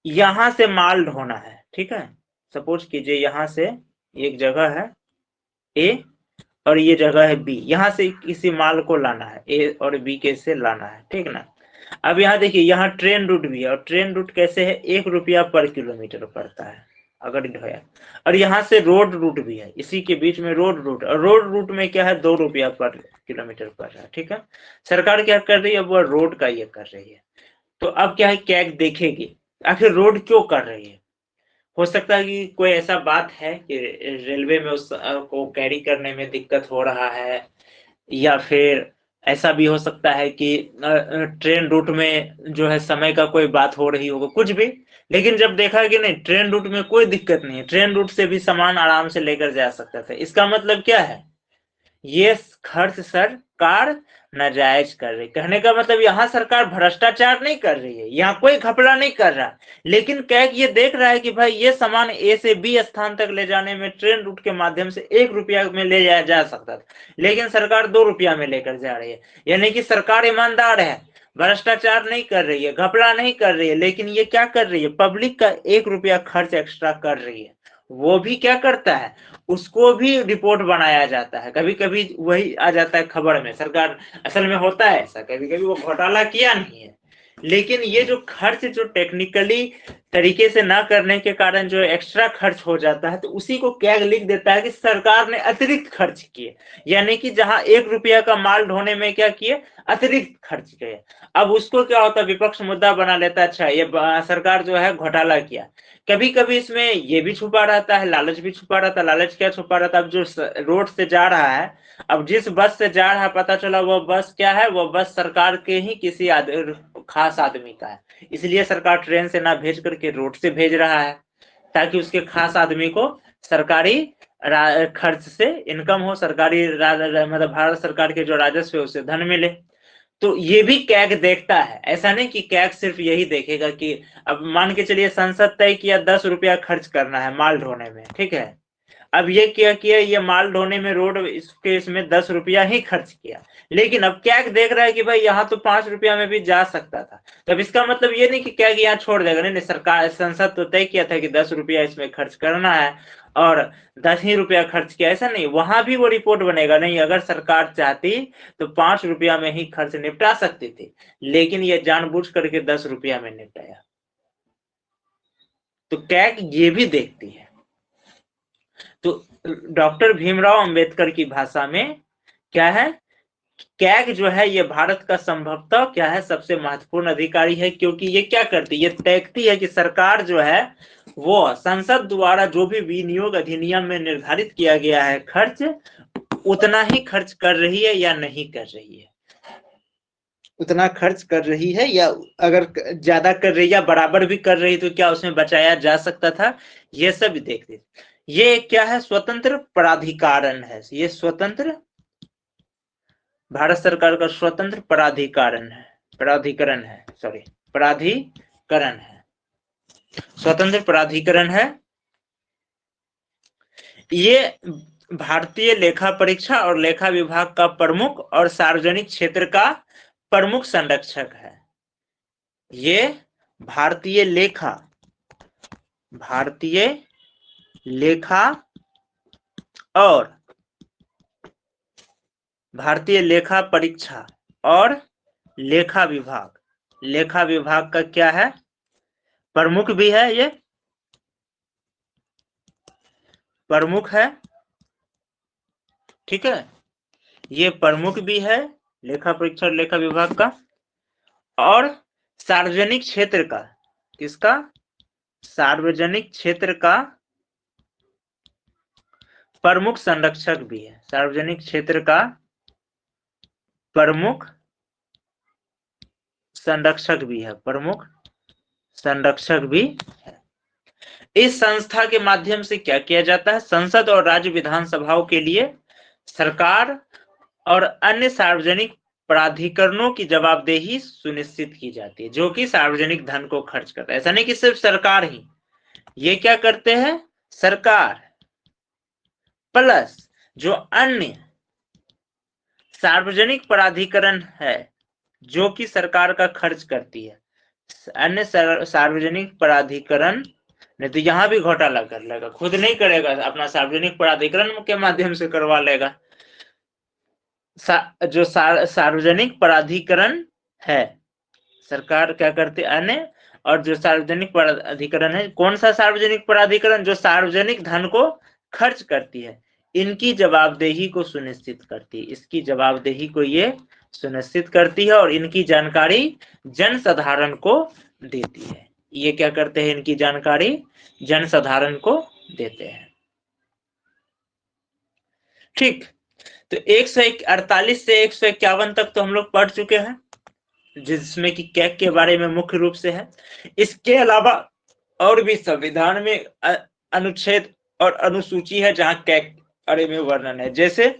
यहां से माल ढोना है, ठीक है, सपोज कीजिए यहां से एक जगह है ए और ये जगह है बी, यहां से किसी माल को लाना है, ए और बी के से लाना है, ठीक ना। अब यहाँ देखिए, यहाँ ट्रेन रूट भी है, और ट्रेन रूट कैसे है, 1 रुपया पर किलोमीटर पड़ता है अगर ढोया। और यहाँ से रोड रूट भी है, इसी के बीच में रोड रूट, और रोड रूट में क्या है, 2 रुपया पर किलोमीटर पड़ रहा है, ठीक है। सरकार क्या कर रही है, वो रोड का ये कर रही है। तो अब क्या है, कैग देखेगी आखिर रोड क्यों कर रही है। हो सकता है कि कोई ऐसा बात है कि रेलवे में उस को कैरी करने में दिक्कत हो रहा है, या फिर ऐसा भी हो सकता है कि ट्रेन रूट में जो है समय का कोई बात हो रही होगा, कुछ भी। लेकिन जब देखा कि नहीं, ट्रेन रूट में कोई दिक्कत नहीं है, ट्रेन रूट से भी सामान आराम से लेकर जा सकता था, इसका मतलब क्या है, ये खर्च सरकार नाजायज कर रही। कहने का मतलब यहाँ सरकार भ्रष्टाचार नहीं कर रही है, यहाँ कोई घपला नहीं कर रहा, लेकिन कैग ये देख रहा है कि भाई ये सामान ए से बी स्थान तक ले जाने में ट्रेन रूट के माध्यम से 1 रुपया में ले जाया जा सकता था, लेकिन सरकार 2 रुपया में लेकर जा रही है। यानी कि सरकार ईमानदार है, भ्रष्टाचार नहीं कर रही है, घपला नहीं कर रही है, लेकिन ये क्या कर रही है, पब्लिक का 1 रुपया खर्च एक्स्ट्रा कर रही है। वो भी क्या करता है, उसको भी रिपोर्ट बनाया जाता है। कभी कभी वही आ जाता है खबर में, सरकार असल में होता है ऐसा, कभी कभी वो घोटाला किया नहीं है, लेकिन ये जो खर्च जो टेक्निकली तरीके से ना करने के कारण जो एक्स्ट्रा खर्च हो जाता है, तो उसी को कैग लिख देता है कि सरकार ने अतिरिक्त खर्च किए। यानी कि जहां 1 रुपया का माल ढोने में क्या किए, अतिरिक्त खर्च किए। अब उसको क्या होता है, विपक्ष मुद्दा बना लेता है, अच्छा ये सरकार जो है घोटाला किया। कभी कभी इसमें ये भी छुपा रहता है, लालच भी छुपा रहता है। लालच क्या छुपा रहता है, अब जो रोड से जा रहा है, अब जिस बस से जा रहा है, पता चला वो बस क्या है, वो बस सरकार के ही किसी खास आदमी का है, इसलिए सरकार ट्रेन से ना भेज करके रोड से भेज रहा है, ताकि उसके खास आदमी को सरकारी खर्च से इनकम हो, सरकारी मतलब भारत सरकार के जो राजस्व है उससे धन मिले। तो ये भी कैग देखता है, ऐसा नहीं कि कैग सिर्फ यही देखेगा कि अब मान के चलिए संसद तय किया 10 रुपया खर्च करना है माल ढोने में, ठीक है। अब ये क्या किया, ये माल ढोने में रोड इसमें 10 रुपया ही खर्च किया, लेकिन अब कैग देख रहा है कि भाई यहाँ तो 5 रुपया में भी जा सकता था। तब इसका मतलब ये नहीं कि कैग यहाँ छोड़ देगा, नहीं, सरकार संसद तो तय किया था कि 10 रुपया इसमें खर्च करना है और 10 ही रुपया खर्च किया, ऐसा नहीं, वहां भी वो रिपोर्ट बनेगा, नहीं अगर सरकार चाहती तो 5 रुपया में ही खर्च निपटा सकती थी, लेकिन ये जानबूझ करके 10 रुपया में निपटाया। तो कैग ये भी देखती है। तो डॉक्टर भीमराव अंबेडकर की भाषा में क्या है, कैग जो है ये भारत का संभवतः क्या है, सबसे महत्वपूर्ण अधिकारी है, क्योंकि ये क्या करती है, ये देखती है कि सरकार जो है वो संसद द्वारा जो भी विनियोग अधिनियम में निर्धारित किया गया है खर्च, उतना ही खर्च कर रही है या नहीं कर रही है। उतना खर्च कर रही है, या अगर ज्यादा कर रही है या बराबर भी कर रही तो क्या उसमें बचाया जा सकता था, ये सब देखते। ये क्या है, स्वतंत्र प्राधिकरण है, ये स्वतंत्र भारत सरकार का स्वतंत्र प्राधिकरण है, सॉरी प्राधिकरण है, स्वतंत्र प्राधिकरण है। ये भारतीय लेखा परीक्षा और लेखा विभाग का प्रमुख और सार्वजनिक क्षेत्र का प्रमुख संरक्षक है। ये भारतीय लेखा और भारतीय लेखा परीक्षा और लेखा विभाग का क्या है, प्रमुख भी है, ये प्रमुख है, ठीक है, ये प्रमुख भी है लेखा परीक्षा और लेखा विभाग का, और सार्वजनिक क्षेत्र का, किसका, सार्वजनिक क्षेत्र का प्रमुख संरक्षक भी है, सार्वजनिक क्षेत्र का प्रमुख संरक्षक भी है, प्रमुख संरक्षक भी है। इस संस्था के माध्यम से क्या किया जाता है, संसद और राज्य विधानसभाओं के लिए सरकार और अन्य सार्वजनिक प्राधिकरणों की जवाबदेही सुनिश्चित की जाती है, जो कि सार्वजनिक धन को खर्च करता है। ऐसा नहीं कि सिर्फ सरकार ही, ये क्या करते हैं, सरकार प्लस जो अन्य सार्वजनिक प्राधिकरण है जो कि सरकार का खर्च करती है, अन्य सार्वजनिक प्राधिकरण, नहीं तो यहां भी घोटाला कर लेगा, खुद नहीं करेगा, अपना सार्वजनिक प्राधिकरण के माध्यम से करवा लेगा। जो सार्वजनिक प्राधिकरण है, सरकार क्या करती है, अन्य, और जो सार्वजनिक प्राधिकरण है, कौन सा सार्वजनिक प्राधिकरण, जो सार्वजनिक धन को खर्च करती है, इनकी जवाबदेही को सुनिश्चित करती है, इसकी जवाबदेही को ये सुनिश्चित करती है, और इनकी जानकारी जनसाधारण को देती है। ये क्या करते हैं, इनकी जानकारी जनसाधारण को देते हैं। ठीक, तो 148 से 151 तक तो हम लोग पढ़ चुके हैं, जिसमें कि कैग के बारे में मुख्य रूप से है। इसके अलावा और भी संविधान में अनुच्छेद और अनुसूची है जहां कैग बारे में वर्णन है, जैसे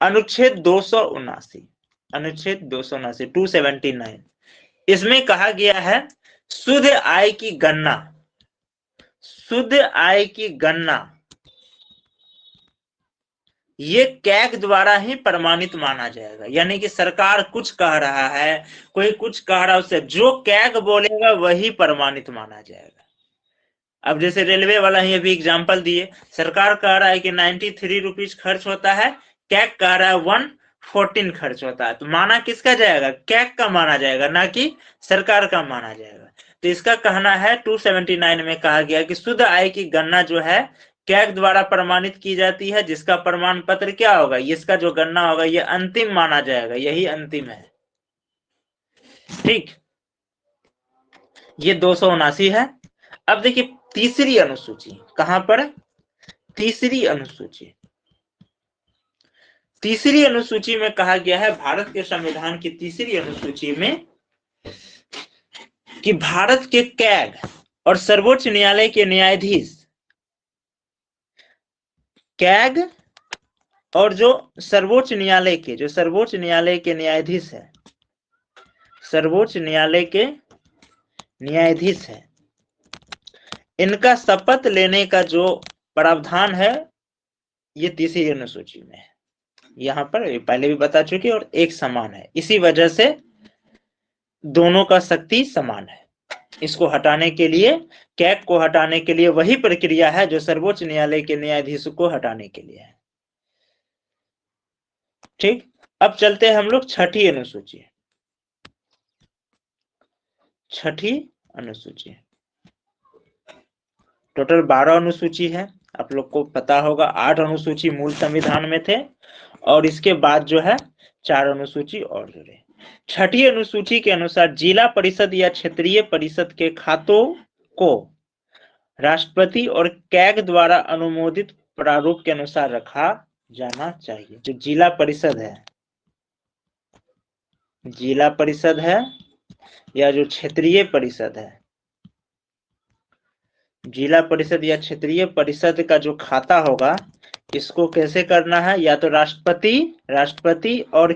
अनुच्छेद 279, अनुच्छेद 279 279, इसमें कहा गया है शुद्ध आय की गणना, शुद्ध आय की गणना ये कैग द्वारा ही प्रमाणित माना जाएगा। यानी कि सरकार कुछ कह रहा है, कोई कुछ कह रहा है, उससे जो कैग बोलेगा वही प्रमाणित माना जाएगा। अब जैसे रेलवे वाला ही अभी एग्जांपल दिए, सरकार कह रहा है कि 93 रुपीज खर्च होता है, कैग कह रहा है 114 खर्च होता है, तो माना किसका जाएगा, कैग का माना जाएगा, ना कि सरकार का माना जाएगा। तो इसका कहना है 279 में कहा गया कि शुद्ध आय की गणना जो है कैग द्वारा प्रमाणित की जाती है, जिसका प्रमाण पत्र क्या होगा, इसका जो गणना होगा ये अंतिम माना जाएगा, यही अंतिम है। ठीक, ये 279 है। अब देखिए तीसरी अनुसूची, कहां पर, तीसरी अनुसूची, तीसरी अनुसूची में कहा गया है, भारत के संविधान की तीसरी अनुसूची में, कि भारत के कैग और सर्वोच्च न्यायालय के न्यायाधीश, कैग और जो सर्वोच्च न्यायालय के, जो सर्वोच्च न्यायालय के न्यायाधीश है, सर्वोच्च न्यायालय के न्यायाधीश है, इनका शपथ लेने का जो प्रावधान है ये तीसरी अनुसूची में है। यहां पर पहले भी बता चुके और एक समान है, इसी वजह से दोनों का शक्ति समान है। इसको हटाने के लिए, कैग को हटाने के लिए वही प्रक्रिया है जो सर्वोच्च न्यायालय के न्यायाधीश को हटाने के लिए है। ठीक, अब चलते हैं हम लोग छठी अनुसूची, छठी अनुसूची, टोटल 12 अनुसूची है, आप लोग को पता होगा 8 अनुसूची मूल संविधान में थे, और इसके बाद जो है 4 अनुसूची और जुड़े। छठी अनुसूची के अनुसार जिला परिषद या क्षेत्रीय परिषद के खातों को राष्ट्रपति और कैग द्वारा अनुमोदित प्रारूप के अनुसार रखा जाना चाहिए। जो जिला परिषद है, जिला परिषद है या जो क्षेत्रीय परिषद है, जिला परिषद या क्षेत्रीय परिषद का जो खाता होगा, इसको कैसे करना है, या तो राष्ट्रपति और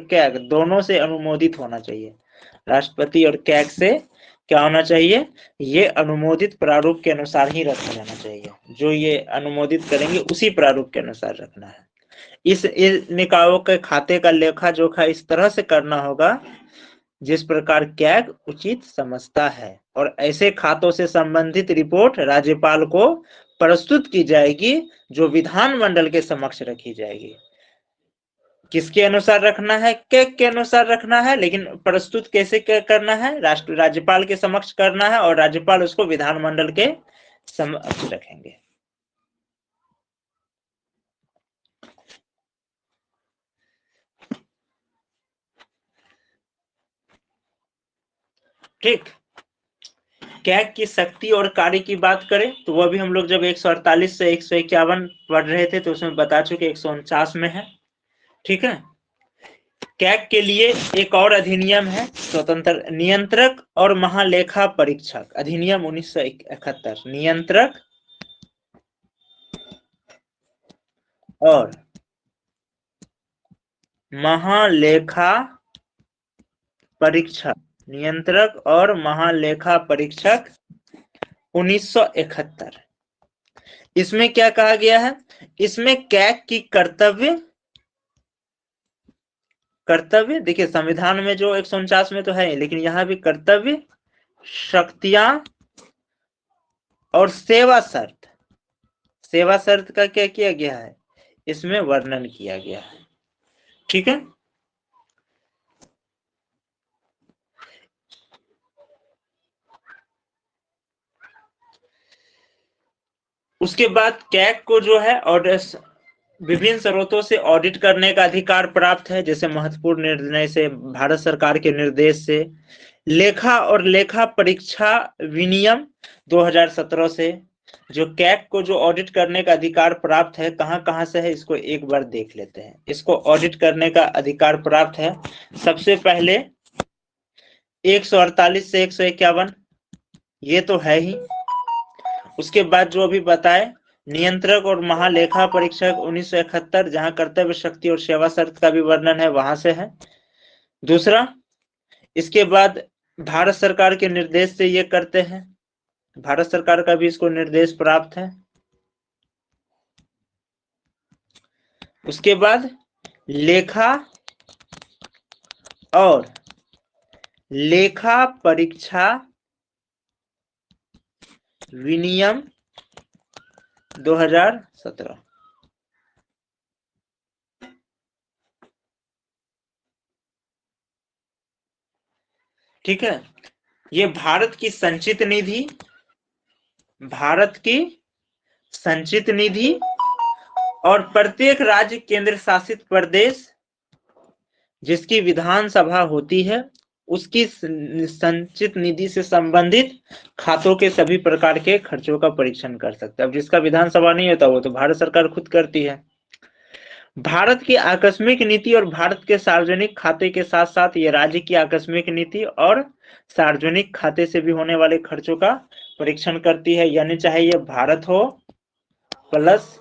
कैग दोनों से अनुमोदित होना चाहिए। राष्ट्रपति और कैग से क्या होना चाहिए, ये अनुमोदित प्रारूप के अनुसार ही रखा जाना चाहिए। जो ये अनुमोदित करेंगे उसी प्रारूप के अनुसार रखना है। इस निकायों के खाते का लेखा जोखा इस तरह से करना होगा जिस प्रकार कैग उचित समझता है, और ऐसे खातों से संबंधित रिपोर्ट राज्यपाल को प्रस्तुत की जाएगी, जो विधानमंडल के समक्ष रखी जाएगी। किसके अनुसार रखना है, कैग के अनुसार रखना है, लेकिन प्रस्तुत कैसे करना है, राज्यपाल के समक्ष करना है, और राज्यपाल उसको विधानमंडल के समक्ष रखेंगे। ठीक। कैग की शक्ति और कार्य की बात करें तो वह भी हम लोग जब 148 से 151 पढ़ रहे थे तो उसमें बता चुके 149 में है। ठीक है। कैग के लिए एक और अधिनियम है, स्वतंत्र नियंत्रक और महालेखा परीक्षक अधिनियम 1971। नियंत्रक और महालेखा परीक्षक, नियंत्रक और महालेखा परीक्षक 1971। इसमें क्या कहा गया है, इसमें कैग की कर्तव्य देखिए, संविधान में जो 149 में तो है, लेकिन यहां भी कर्तव्य, शक्तियां और सेवा शर्त का क्या किया गया है, इसमें वर्णन किया गया है। ठीक है। उसके बाद कैग को जो है ऑडिट, विभिन्न स्रोतों से ऑडिट करने का अधिकार प्राप्त है, जैसे महत्वपूर्ण निर्णय से, भारत सरकार के निर्देश से, लेखा और लेखा परीक्षा विनियम 2017 से। जो कैग को जो ऑडिट करने का अधिकार प्राप्त है, कहां से है, इसको एक बार देख लेते हैं। इसको ऑडिट करने का अधिकार प्राप्त है सबसे पहले 148 से 151, ये तो है ही। उसके बाद जो अभी बताए, नियंत्रक और महालेखा परीक्षक 1971, जहां कर्तव्य, शक्ति और सेवा शर्त का भी वर्णन है, वहां से है। दूसरा, इसके बाद भारत सरकार के निर्देश से ये करते हैं, भारत सरकार का भी इसको निर्देश प्राप्त है। उसके बाद लेखा और लेखा परीक्षा विनियम 2017। ठीक है। ये भारत की संचित निधि और प्रत्येक राज्य केंद्र शासित प्रदेश जिसकी विधानसभा होती है, उसकी संचित निधि से संबंधित खातों के सभी प्रकार के खर्चों का परीक्षण कर सकता है। अब जिसका विधानसभा नहीं होता वो तो भारत सरकार खुद करती है। भारत की आकस्मिक नीति और भारत के सार्वजनिक खाते के साथ साथ ये राज्य की आकस्मिक नीति और सार्वजनिक खाते से भी होने वाले खर्चों का परीक्षण करती है। यानी चाहे ये भारत हो प्लस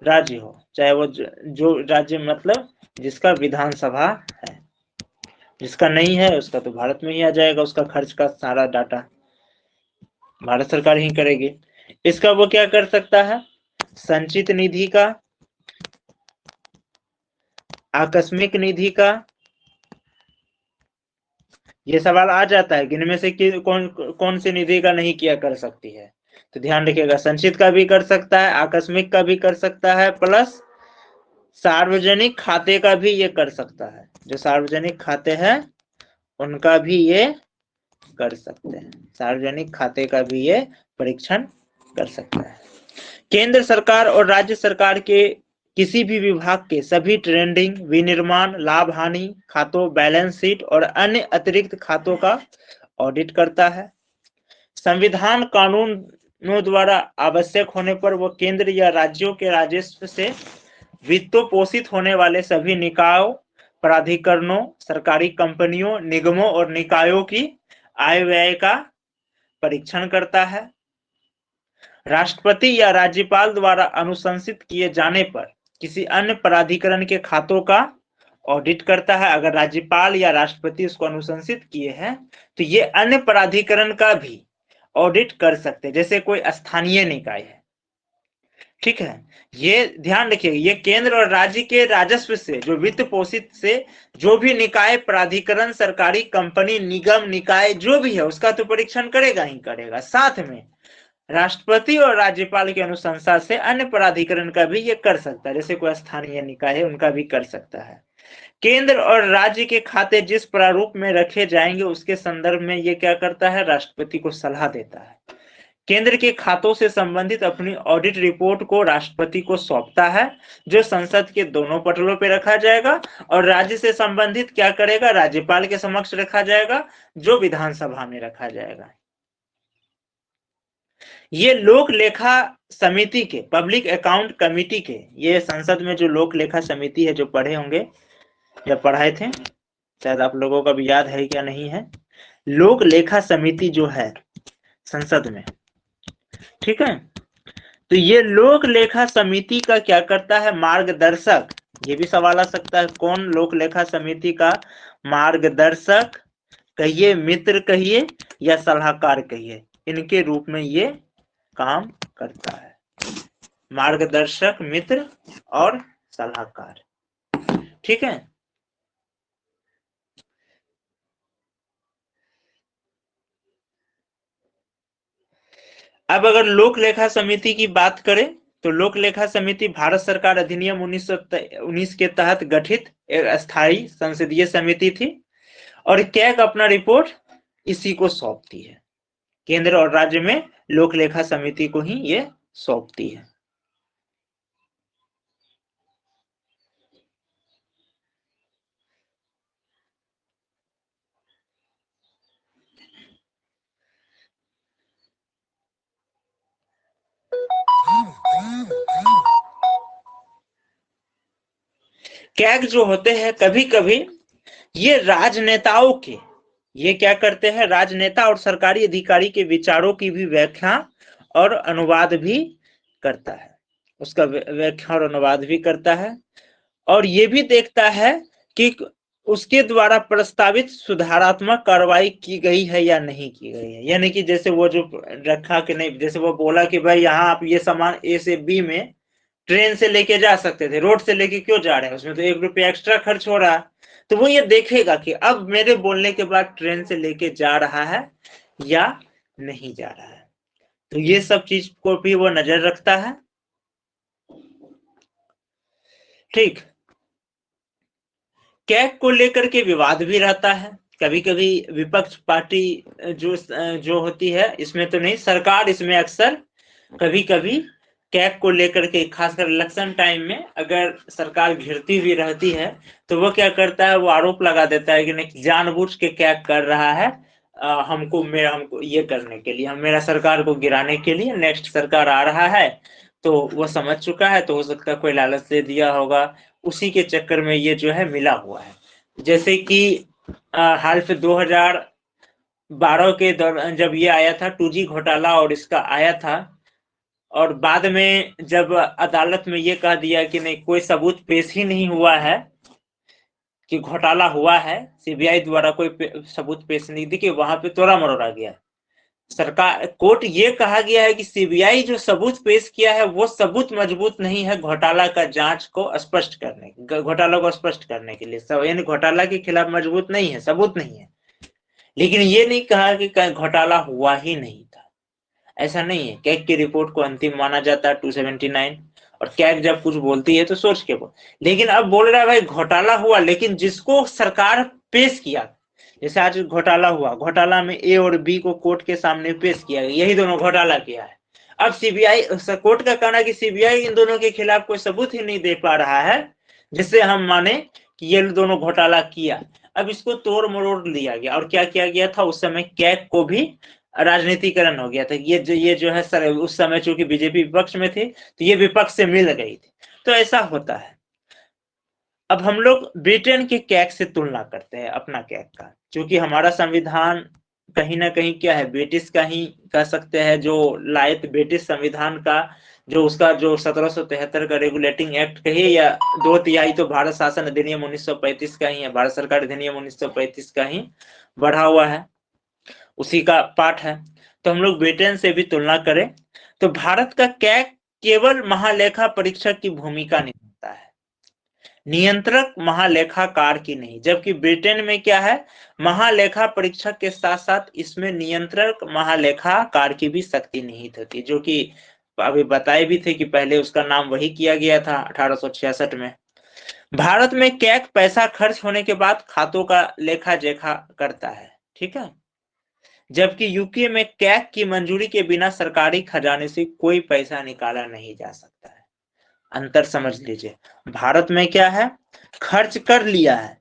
राज्य हो, चाहे वो जो राज्य मतलब जिसका विधानसभा है, जिसका नहीं है उसका तो भारत में ही आ जाएगा, उसका खर्च का सारा डाटा भारत सरकार ही करेगी। इसका वो क्या कर सकता है, संचित निधि का, आकस्मिक निधि का, ये सवाल आ जाता है कि इनमें से कौन सी निधि का नहीं किया कर सकती है, तो ध्यान रखिएगा, संचित का भी कर सकता है, आकस्मिक का भी कर सकता है, प्लस सार्वजनिक खाते का भी ये कर सकता है। जो सार्वजनिक खाते हैं उनका भी ये कर सकते हैं, सार्वजनिक खाते का भी ये परीक्षण कर सकता है। केंद्र सरकार और राज्य सरकार के किसी भी विभाग के सभी ट्रेंडिंग, विनिर्माण, लाभ हानि खातों, बैलेंस शीट और अन्य अतिरिक्त खातों का ऑडिट करता है। संविधान कानूनों द्वारा आवश्यक होने पर वो केंद्र या राज्यों के राजस्व से वित्तपोषित होने वाले सभी निकायों, प्राधिकरणों, सरकारी कंपनियों, निगमों और निकायों की आय व्यय का परीक्षण करता है। राष्ट्रपति या राज्यपाल द्वारा अनुशंसित किए जाने पर किसी अन्य प्राधिकरण के खातों का ऑडिट करता है। अगर राज्यपाल या राष्ट्रपति उसको अनुशंसित किए हैं तो ये अन्य प्राधिकरण का भी ऑडिट कर सकते हैं, जैसे कोई स्थानीय निकाय है। ठीक है, ये ध्यान रखिए, ये केंद्र और राज्य के राजस्व से, जो वित्त पोषित से जो भी निकाय, प्राधिकरण, सरकारी कंपनी, निगम, निकाय जो भी है उसका तो परीक्षण करेगा ही करेगा। साथ में राष्ट्रपति और राज्यपाल की अनुशंसा से अन्य प्राधिकरण का भी ये कर सकता है, जैसे कोई स्थानीय निकाय है उनका भी कर सकता है। केंद्र और राज्य के खाते जिस प्रारूप में रखे जाएंगे उसके संदर्भ में ये क्या करता है, राष्ट्रपति को सलाह देता है। केंद्र के खातों से संबंधित अपनी ऑडिट रिपोर्ट को राष्ट्रपति को सौंपता है, जो संसद के दोनों पटलों पर रखा जाएगा, और राज्य से संबंधित क्या करेगा, राज्यपाल के समक्ष रखा जाएगा, जो विधानसभा में रखा जाएगा। ये लोक लेखा समिति के, पब्लिक अकाउंट कमेटी के, ये संसद में जो लोक लेखा समिति है, जो पढ़े होंगे या पढ़ाए थे, शायद आप लोगों का भी याद है क्या नहीं है, लोक लेखा समिति जो है संसद में, ठीक है, तो ये लोक लेखा समिति का क्या करता है, मार्गदर्शक। ये भी सवाल आ सकता है, कौन लोक लेखा समिति का मार्गदर्शक कहिए, मित्र कहिए या सलाहकार कहिए, इनके रूप में ये काम करता है। मार्गदर्शक, मित्र और सलाहकार। ठीक है, अब अगर लोक लेखा समिति की बात करें तो लोक लेखा समिति भारत सरकार अधिनियम 1919 के तहत गठित एक अस्थायी संसदीय समिति थी, और कैग अपना रिपोर्ट इसी को सौंपती है। केंद्र और राज्य में लोक लेखा समिति को ही ये सौंपती है। कैग जो होते हैं कभी कभी ये राजनेताओं के, ये क्या करते हैं, राजनेता और सरकारी अधिकारी के विचारों की भी व्याख्या और अनुवाद भी करता है, उसका व्याख्या और अनुवाद भी करता है, और ये भी देखता है कि उसके द्वारा प्रस्तावित सुधारात्मक कार्रवाई की गई है या नहीं की गई है। यानी कि जैसे वो जो रखा कि नहीं, जैसे वो बोला कि भाई यहाँ आप ये सामान ए से बी में ट्रेन से लेके जा सकते थे, रोड से लेके क्यों जा रहे हैं, उसमें तो 1 रुपया एक्स्ट्रा खर्च हो रहा है। तो वो ये देखेगा कि अब मेरे बोलने के बाद ट्रेन से लेके जा रहा है या नहीं जा रहा है, तो ये सब चीज को भी वो नजर रखता है। ठीक, कैग को लेकर के विवाद भी रहता है, कभी कभी विपक्ष पार्टी जो होती है, इसमें तो नहीं, सरकार इसमें अक्सर कभी कभी कैग को लेकर के, खासकर इलेक्शन टाइम में अगर सरकार घिरती हुई रहती है तो वो क्या करता है, वो आरोप लगा देता है कि नहीं, जानबूझ के कैग कर रहा है हमको ये करने के लिए, मेरा सरकार को गिराने के लिए, नेक्स्ट सरकार आ रहा है तो वो समझ चुका है, तो हो सकता है कोई लालच दे दिया होगा, उसी के चक्कर में ये जो है मिला हुआ है। जैसे कि हाल से 2012 के दौरान जब ये आया था 2G घोटाला, और इसका आया था, और बाद में जब अदालत में ये कह दिया कि नहीं, कोई सबूत पेश ही नहीं हुआ है कि घोटाला हुआ है, सीबीआई द्वारा कोई सबूत पेश नहीं दी, कि वहां पे तोड़ा मरोड़ा गया। सरकार, कोर्ट ये कहा गया है कि सीबीआई जो सबूत पेश किया है वो सबूत मजबूत नहीं है घोटाला का जांच को स्पष्ट करने, घोटाला को स्पष्ट करने के लिए, सब यानी घोटाला के खिलाफ मजबूत नहीं है, सबूत नहीं है। लेकिन ये नहीं कहा कि घोटाला हुआ ही नहीं था, ऐसा नहीं है। कैग की रिपोर्ट को अंतिम माना जाता है 279, और कैग जब कुछ बोलती है तो सोच के बोल, लेकिन अब बोल रहा है भाई घोटाला हुआ, लेकिन जिसको सरकार पेश किया, जैसे आज घोटाला हुआ, घोटाला में ए और बी को कोर्ट के सामने पेश किया गया, यही दोनों घोटाला किया है। अब सीबीआई, कोर्ट का कहना है कि सीबीआई इन दोनों के खिलाफ कोई सबूत ही नहीं दे पा रहा है जिससे हम माने कि ये दोनों घोटाला किया। अब इसको तोड़ मरोड़ लिया गया, और क्या किया गया था, उस समय कैग को भी राजनीतिकरण हो गया था। ये जो है सर, उस समय चूंकि बीजेपी विपक्ष में थी तो ये विपक्ष से मिल गई थी, तो ऐसा होता है। अब हम लोग ब्रिटेन के कैग से तुलना करते हैं अपना कैग का, क्योंकि हमारा संविधान कहीं ना कहीं क्या है, ब्रिटिश का ही कह सकते हैं, जो लायत ब्रिटिश संविधान का जो उसका जो 1773 का रेगुलेटिंग एक्ट कहिए या 2/3 तो भारत शासन अधिनियम 1935 का ही है, भारत सरकार अधिनियम 1935 का ही बढ़ा हुआ है, उसी का पार्ट है। तो हम लोग ब्रिटेन से भी तुलना करें तो भारत का कैग केवल महालेखा परीक्षक की भूमिका निभाता है, नियंत्रक महालेखाकार की नहीं। जबकि ब्रिटेन में क्या है, महालेखा परीक्षक के साथ साथ इसमें नियंत्रक महालेखाकार की भी शक्ति निहित होती, जो कि अभी बताए भी थे कि पहले उसका नाम वही किया गया था 1866 में। भारत में कैग पैसा खर्च होने के बाद खातों का लेखा जोखा करता है, ठीक है, जबकि यूके में कैग की मंजूरी के बिना सरकारी खजाने से कोई पैसा निकाला नहीं जा सकता है। अंतर समझ लीजिए, भारत में क्या है, खर्च कर लिया है,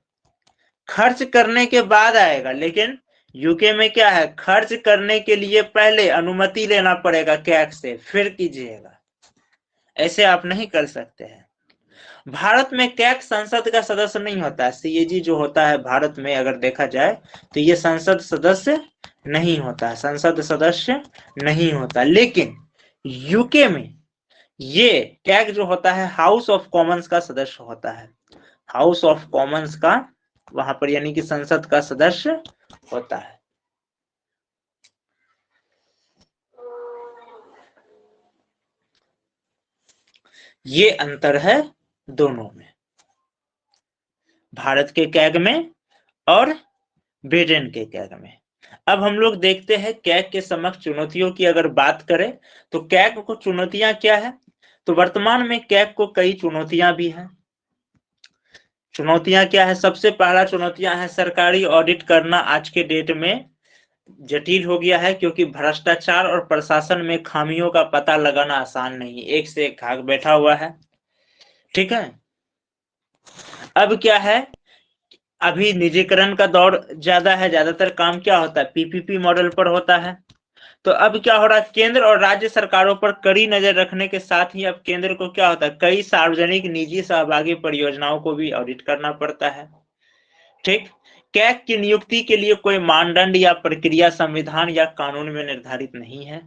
खर्च करने के बाद आएगा, लेकिन यूके में क्या है, खर्च करने के लिए पहले अनुमति लेना पड़ेगा कैग से, फिर कीजिएगा, ऐसे आप नहीं कर सकते हैं। भारत में कैग संसद का सदस्य नहीं होता है, सीएजी जो होता है भारत में अगर देखा जाए तो ये संसद सदस्य नहीं होता है, संसद सदस्य नहीं होता, लेकिन यूके में ये कैग जो होता है हाउस ऑफ कॉमन्स का सदस्य होता है, हाउस ऑफ कॉमन्स का वहां पर यानी कि संसद का सदस्य होता है। ये अंतर है दोनों में, भारत के कैग में और ब्रिटेन के कैग में। अब हम लोग देखते हैं कैग के समक्ष चुनौतियों की अगर बात करें तो कैग को चुनौतियां क्या है, तो वर्तमान में कैग को कई चुनौतियां भी हैं। चुनौतियां क्या है, सबसे पहला चुनौतियां है सरकारी ऑडिट करना आज के डेट में जटिल हो गया है, क्योंकि भ्रष्टाचार और प्रशासन में खामियों का पता लगाना आसान नहीं, एक से एक घाघ बैठा हुआ है, ठीक है। अब क्या है, अभी निजीकरण का दौर ज्यादा है, ज्यादातर काम क्या होता है पीपीपी मॉडल पर होता है। तो अब क्या हो रहा है, केंद्र और राज्य सरकारों पर कड़ी नजर रखने के साथ ही अब केंद्र को क्या होता है, कई सार्वजनिक निजी सहभागी परियोजनाओं को भी ऑडिट करना पड़ता है, ठीक। कैग की नियुक्ति के लिए कोई मानदंड या प्रक्रिया संविधान या कानून में निर्धारित नहीं है।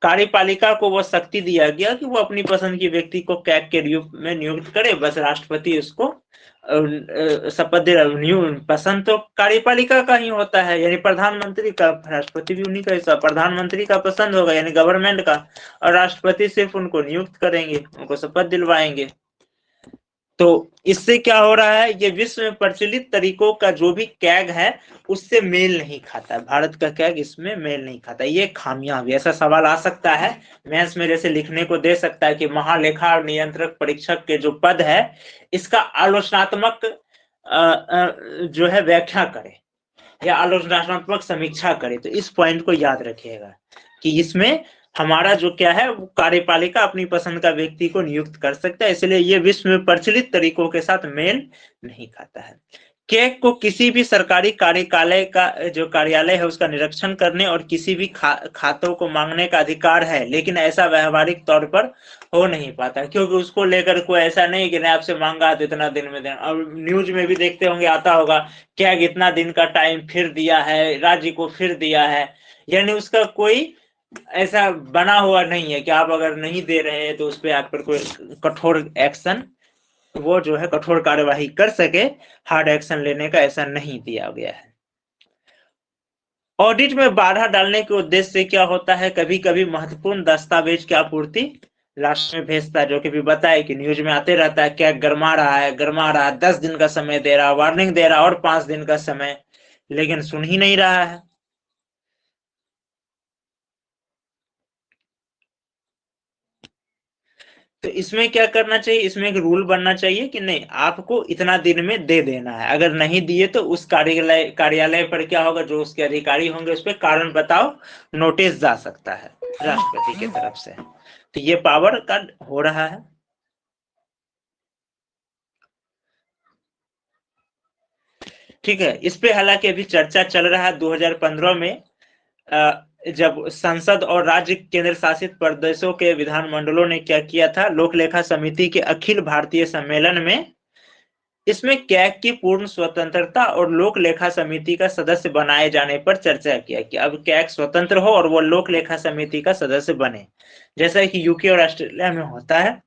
कार्यपालिका को वो शक्ति दिया गया कि वो अपनी पसंद के व्यक्ति को कैग के रूप में नियुक्त करे, बस राष्ट्रपति उसको शपथ दे, पसंद तो कार्यपालिका का ही होता है, यानी प्रधानमंत्री का, राष्ट्रपति भी उन्हीं का हिस्सा, प्रधानमंत्री का पसंद होगा यानी गवर्नमेंट का, और राष्ट्रपति सिर्फ उनको नियुक्त करेंगे, उनको शपथ दिलवाएंगे। तो इससे क्या हो रहा है, ये विश्व में प्रचलित तरीकों का जो भी कैग है उससे मेल नहीं खाता है, भारत का कैग इसमें मेल नहीं खाता, ये खामियां भी। ऐसा सवाल आ सकता है मेंस में, जैसे लिखने को दे सकता है कि महालेखा और नियंत्रक परीक्षक के जो पद है इसका आलोचनात्मक जो है व्याख्या करे या आलोचनात्मक समीक्षा करे। तो इस पॉइंट को याद रखिएगा कि इसमें हमारा जो क्या है, कार्यपालिका अपनी पसंद का व्यक्ति को नियुक्त कर सकता है, इसलिए ये विश्व में प्रचलित तरीकों के साथ मेल नहीं खाता है। कैग को किसी भी सरकारी कार्यकालय का जो कार्यालय है उसका निरीक्षण करने और किसी भी खातों को मांगने का अधिकार है, लेकिन ऐसा व्यवहारिक तौर पर हो नहीं पाता, क्योंकि उसको लेकर कोई ऐसा नहीं कि आपसे मांगा तो इतना दिन में देना। और न्यूज में भी देखते होंगे, आता होगा कैग इतना दिन का टाइम फिर दिया है, राज्य को फिर दिया है, यानी उसका कोई ऐसा बना हुआ नहीं है कि आप अगर नहीं दे रहे हैं तो उस पर आप पर कोई कठोर एक्शन, वो जो है कठोर कार्यवाही कर सके, हार्ड एक्शन लेने का ऐसा नहीं दिया गया है। ऑडिट में बाधा डालने के उद्देश्य से क्या होता है, कभी कभी महत्वपूर्ण दस्तावेज की आपूर्ति लास्ट में भेजता है, जो कि भी बताए कि न्यूज में आते रहता है, क्या गरमा रहा है 10 दिन का समय दे रहा, वार्निंग दे रहा और 5 दिन का समय, लेकिन सुन ही नहीं रहा है। तो इसमें क्या करना चाहिए, इसमें एक रूल बनना चाहिए कि नहीं आपको इतना दिन में दे देना है, अगर नहीं दिए तो उस कार्यालय पर क्या होगा, जो उसके अधिकारी होंगे उस पर कारण बताओ नोटिस जा सकता है राष्ट्रपति की तरफ से। तो ये पावर का हो रहा है। ठीक है, इस पे हालांकि अभी चर्चा चल रहा है। 2015 में जब संसद और राज्य केंद्र शासित प्रदेशों के विधानमंडलों ने क्या किया था, लोक लेखा समिति के अखिल भारतीय सम्मेलन में इसमें कैग की पूर्ण स्वतंत्रता और लोक लेखा समिति का सदस्य बनाए जाने पर चर्चा किया कि अब कैग स्वतंत्र हो और वो लोक लेखा समिति का सदस्य बने, जैसा कि यूके और ऑस्ट्रेलिया में होता है।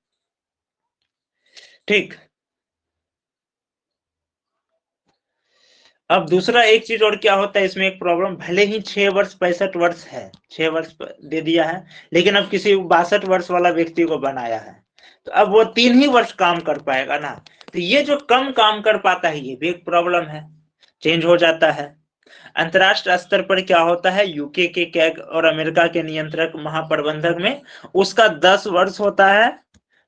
ठीक। अब दूसरा एक चीज और क्या होता है इसमें एक प्रॉब्लम, भले ही 6 वर्ष 65 वर्ष है, 6 वर्ष दे दिया है, लेकिन अब किसी 62 वर्ष वाला व्यक्ति को बनाया है, तो अब वो 3 ही वर्ष काम कर पाएगा ना। तो ये जो कम काम कर पाता है ये भी एक प्रॉब्लम है, चेंज हो जाता है। अंतरराष्ट्रीय स्तर पर क्या होता है, यूके के कैग और अमेरिका के नियंत्रक महाप्रबंधक में उसका 10 वर्ष होता है,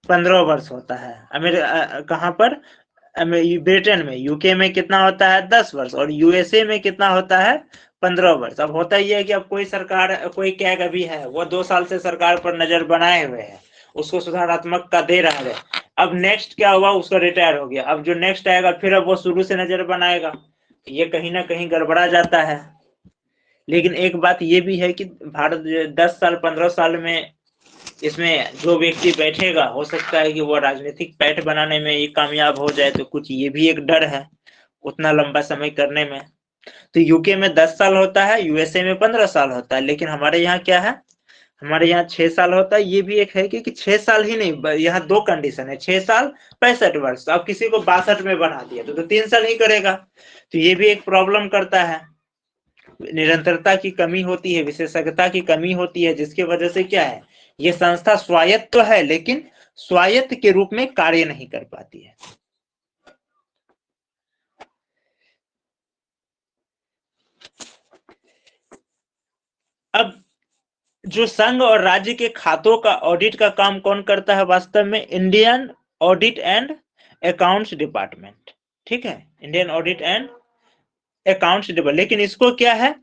15 वर्ष होता है। कहाँ पर, ब्रिटेन में, यूके में कितना होता है 10 वर्ष, और यूएसए में कितना होता है 15 वर्ष। अब होता ही है कि अब कोई सरकार, कोई कैग अभी है वो 2 साल से सरकार पर नजर बनाए हुए है, उसको सुधारात्मक का दे रहा है। अब नेक्स्ट क्या हुआ, उसका रिटायर हो गया, अब जो नेक्स्ट आएगा फिर अब वो शुरू से नजर बनाएगा, ये कहीं ना कहीं गड़बड़ा जाता है। लेकिन एक बात ये भी है कि भारत 10 साल 15 साल में इसमें जो व्यक्ति बैठेगा हो सकता है कि वो राजनीतिक पैठ बनाने में ये कामयाब हो जाए, तो कुछ ये भी एक डर है उतना लंबा समय करने में। तो यूके में 10 साल होता है, यूएसए में 15 साल होता है, लेकिन हमारे यहाँ क्या है, हमारे यहाँ 6 साल होता है। ये भी एक है कि 6 साल ही नहीं, यहाँ 2 कंडीशन है, 6 साल 65 वर्ष। अब किसी को 62 में बना दिया तो 3 साल ही करेगा, तो ये भी एक प्रॉब्लम करता है। निरंतरता की कमी होती है, विशेषज्ञता की कमी होती है, जिसकी वजह से क्या है, ये संस्था स्वायत्त तो है लेकिन स्वायत्त के रूप में कार्य नहीं कर पाती है। अब जो संघ और राज्य के खातों का ऑडिट का काम कौन करता है, वास्तव में Indian audit and accounts department. ठीक है, Indian audit and accounts department. लेकिन इसको क्या है,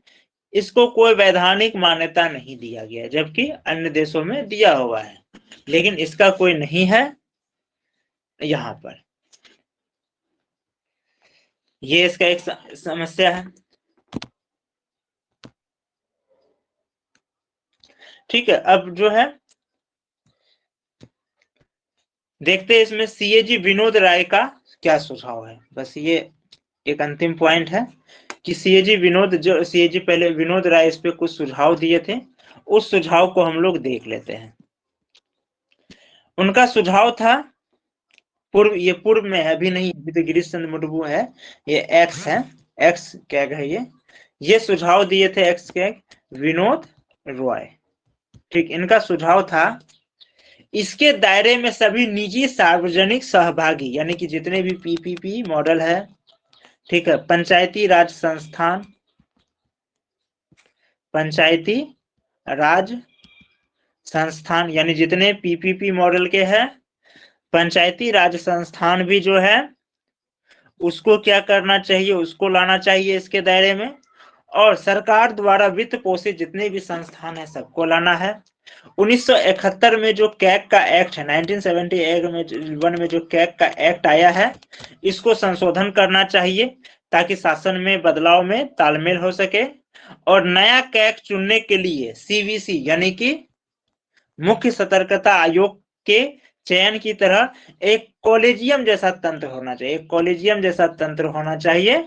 इसको कोई वैधानिक मान्यता नहीं दिया गया, जबकि अन्य देशों में दिया हुआ है, लेकिन इसका कोई नहीं है यहाँ पर। ये इसका एक समस्या है। ठीक है, अब जो है देखते हैं इसमें सीएजी विनोद राय का क्या सुझाव है। बस ये एक अंतिम पॉइंट है कि सीएजी पहले विनोद राय इस पे कुछ सुझाव दिए थे, उस सुझाव को हम लोग देख लेते हैं। उनका सुझाव था पूर्व, ये पूर्व में है, अभी नहीं, अभी तो गिरीश चंद्र मुर्मू है, ये एक्स है, एक्स कैग है ये सुझाव दिए थे एक्स कैग विनोद रॉय। ठीक, इनका सुझाव था इसके दायरे में सभी निजी सार्वजनिक सहभागी, यानी कि जितने भी पीपीपी मॉडल है, ठीक है, पंचायती राज संस्थान, पंचायती राज संस्थान, यानी जितने पीपीपी मॉडल के हैं, पंचायती राज संस्थान भी जो है उसको क्या करना चाहिए, उसको लाना चाहिए इसके दायरे में, और सरकार द्वारा वित्त पोषित जितने भी संस्थान है सबको लाना है। 1971 में जो कैग का एक्ट है, 1971 में जो कैग का एक्ट आया है, इसको संशोधन करना चाहिए ताकि शासन में बदलाव में तालमेल हो सके, और नया कैग चुनने के लिए सीवीसी यानी कि मुख्य सतर्कता आयोग के चयन की तरह एक कॉलेजियम जैसा तंत्र होना चाहिए, एक कॉलेजियम जैसा तंत्र होना चाहिए,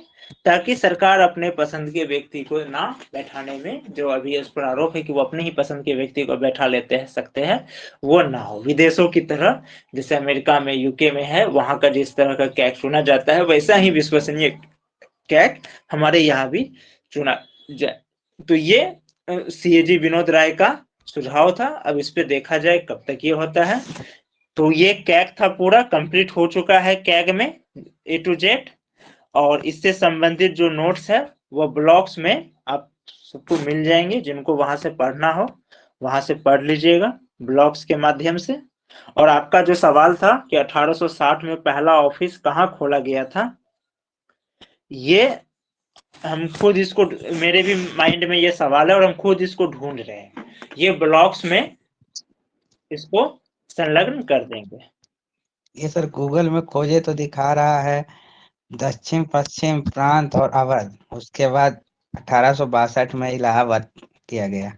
ताकि सरकार अपने पसंद के व्यक्ति को ना बैठाने में, जो अभी इस पर आरोप है कि वो अपने ही पसंद के व्यक्ति को बैठा लेते हैं सकते हैं, वो ना हो। विदेशों की तरह जैसे अमेरिका में, यूके में है, वहां का जिस तरह का कैग चुना जाता है वैसा ही विश्वसनीय कैग हमारे यहाँ भी चुना जाए। तो ये सीएजी विनोद राय का सुझाव था। अब इस पे देखा जाए कब तक ये होता है। तो ये कैग था, पूरा कंप्लीट हो चुका है कैग में ए टू जेड, और इससे संबंधित जो नोट्स है वो ब्लॉग्स में आप सबको मिल जाएंगे, जिनको वहां से पढ़ना हो वहां से पढ़ लीजिएगा ब्लॉग्स के माध्यम से। और आपका जो सवाल था कि 1860 में पहला ऑफिस कहाँ खोला गया था, ये हम खुद इसको, मेरे भी माइंड में ये सवाल है और हम खुद इसको ढूंढ रहे हैं, ये ब्लॉग्स में इसको संलग्न कर देंगे। ये सर गूगल में खोजे तो दिखा रहा है दक्षिण पश्चिम प्रांत और अवध, उसके बाद 1862 में इलाहाबाद किया गया।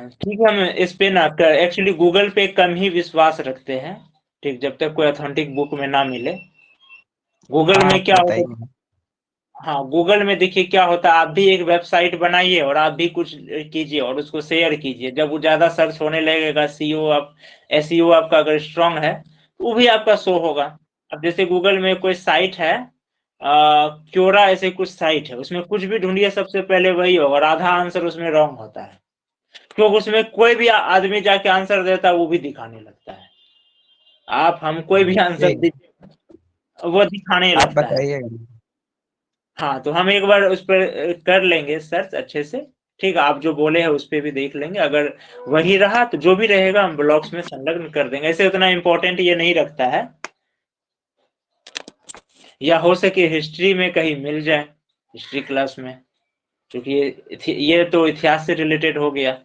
ठीक है, हम इस पे ना एक्चुअली गूगल पे कम ही विश्वास रखते हैं, ठीक, जब तक कोई ऑथेंटिक बुक में ना मिले। गूगल हाँ में क्या होता है, बताइए। हाँ गूगल में देखिए क्या होता है, आप भी एक वेबसाइट बनाइए और आप भी कुछ कीजिए और उसको शेयर कीजिए, जब वो ज्यादा सर्च होने लगेगा, सीओ आप एसईओ आपका अगर स्ट्रांग है तो वो भी आपका शो होगा। अब जैसे गूगल में कोई साइट है, क्योरा ऐसे कुछ साइट है, उसमें कुछ भी ढूंढिए सबसे पहले वही होगा और आधा आंसर उसमें रॉन्ग होता है, क्योंकि उसमें कोई भी आदमी जाके आंसर देता है वो भी दिखाने लगता है। आप हम कोई भी आंसर ठीक, दीजिए वो दिखाने आप लगता है। बताइएगा। हाँ, तो हम एक बार उस पर कर लेंगे सर्च अच्छे से। ठीक है, आप जो बोले हैं उस पे भी देख लेंगे, अगर वही रहा तो जो भी रहेगा हम ब्लॉग्स में संलग्न कर देंगे, ऐसे उतना इम्पोर्टेंट ये नहीं रखता है, या हो सके हिस्ट्री में कहीं मिल जाए, हिस्ट्री क्लास में, क्योंकि ये तो इतिहास से रिलेटेड हो गया।